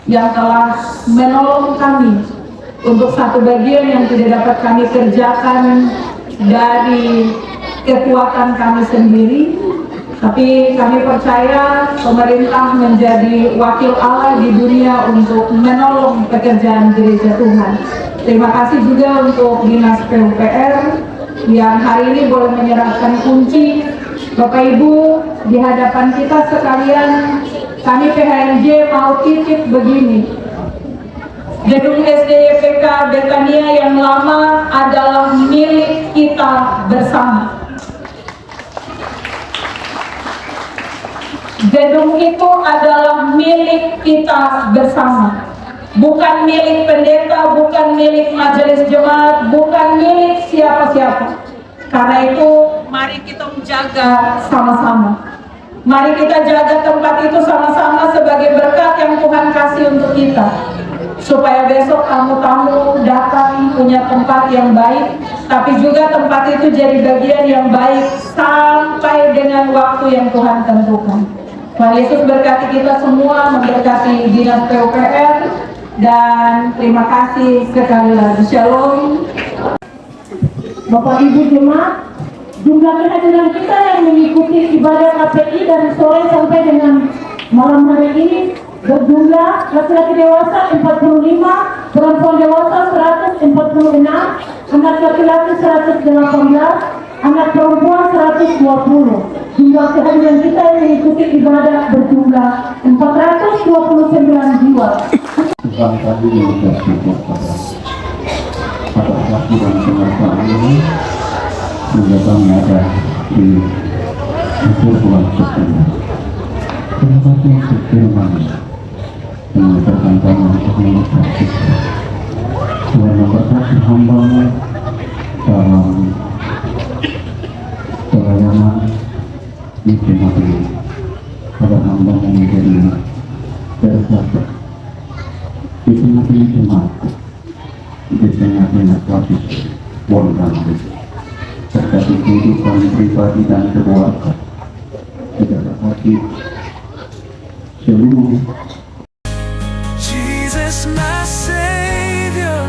yang telah menolong kami untuk satu bagian yang tidak dapat kami kerjakan dari kekuatan kami sendiri. Tapi kami percaya pemerintah menjadi wakil Allah di dunia untuk menolong pekerjaan gereja Tuhan. Terima kasih juga untuk Dinas PUPR yang hari ini boleh menyerahkan kunci. Bapak Ibu, di hadapan kita sekalian, kami PHNJ mau titip begini. Gedung SDIPK Betania yang lama adalah milik kita bersama. Gedung itu adalah milik kita bersama, bukan milik pendeta, bukan milik majelis jemaat, bukan milik siapa-siapa. Karena itu, mari kita menjaga sama-sama. Mari kita jaga tempat itu sama-sama sebagai berkat yang Tuhan kasih untuk kita, supaya besok tamu-tamu datang punya tempat yang baik, tapi juga tempat itu jadi bagian yang baik sampai dengan waktu yang Tuhan tentukan. Tuhan Yesus berkati kita semua, memberkati Dinas PUPR, dan terima kasih sekali lagi. Shalom. Bapak Ibu Jemaat, jumlah kehadiran kita yang mengikuti ibadah KPI dari sore sampai dengan malam hari ini berjumlah laki-laki dewasa 45, perempuan dewasa 146, anak laki-laki 118, anak perempuan 120. Jumlah kehadiran kita yang mengikuti ibadah berjumlah 429 jiwa. Tuhan kami mengucap syukur pada atas waktu dan keberkahan ini, sehingga kami ada di unsur Tuhan Yesus. Terima kasih untuk firman yang mengajarkan kami untuk mengucap syukur. Tuhan memberkati hamba-Mu dalam pelayanan di jemaat ini. Pada hamba-Mu menjadi bersabar di tengah-tengah jemaat, di tengah-tengah klasik Wonderland, terkait kehidupan pribadi dan keluarga, tidak hati seluruh Jesus, my Savior,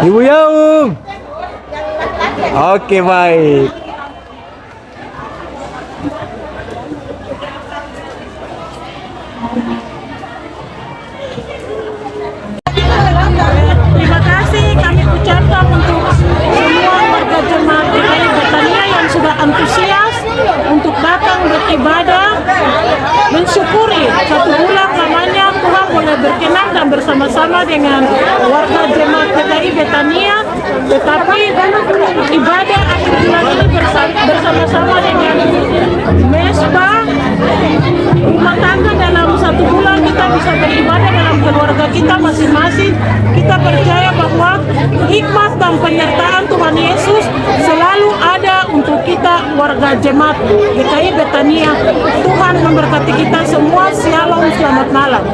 Ibu Yaung. Oke, baik. Terima kasih kami ucapkan untuk semua warga jemaat GKI Betania yang sudah antusias untuk datang beribadah, mensyukuri 1 bulan lamanya Tuhan boleh berkenan dan bersama-sama dengan warga jemaat GKI Betania, tetapi ibadah akhir bulan ini bersama-sama dengan mesbah rumah tangga. Dalam 1 bulan kita bisa beribadah dalam keluarga kita masing-masing. Kita percaya bahwa hikmat dan penyertaan Tuhan Yesus selalu ada untuk kita warga jemaat GKI Betania. Tuhan memberkati kita semua. Shalom, selamat malam.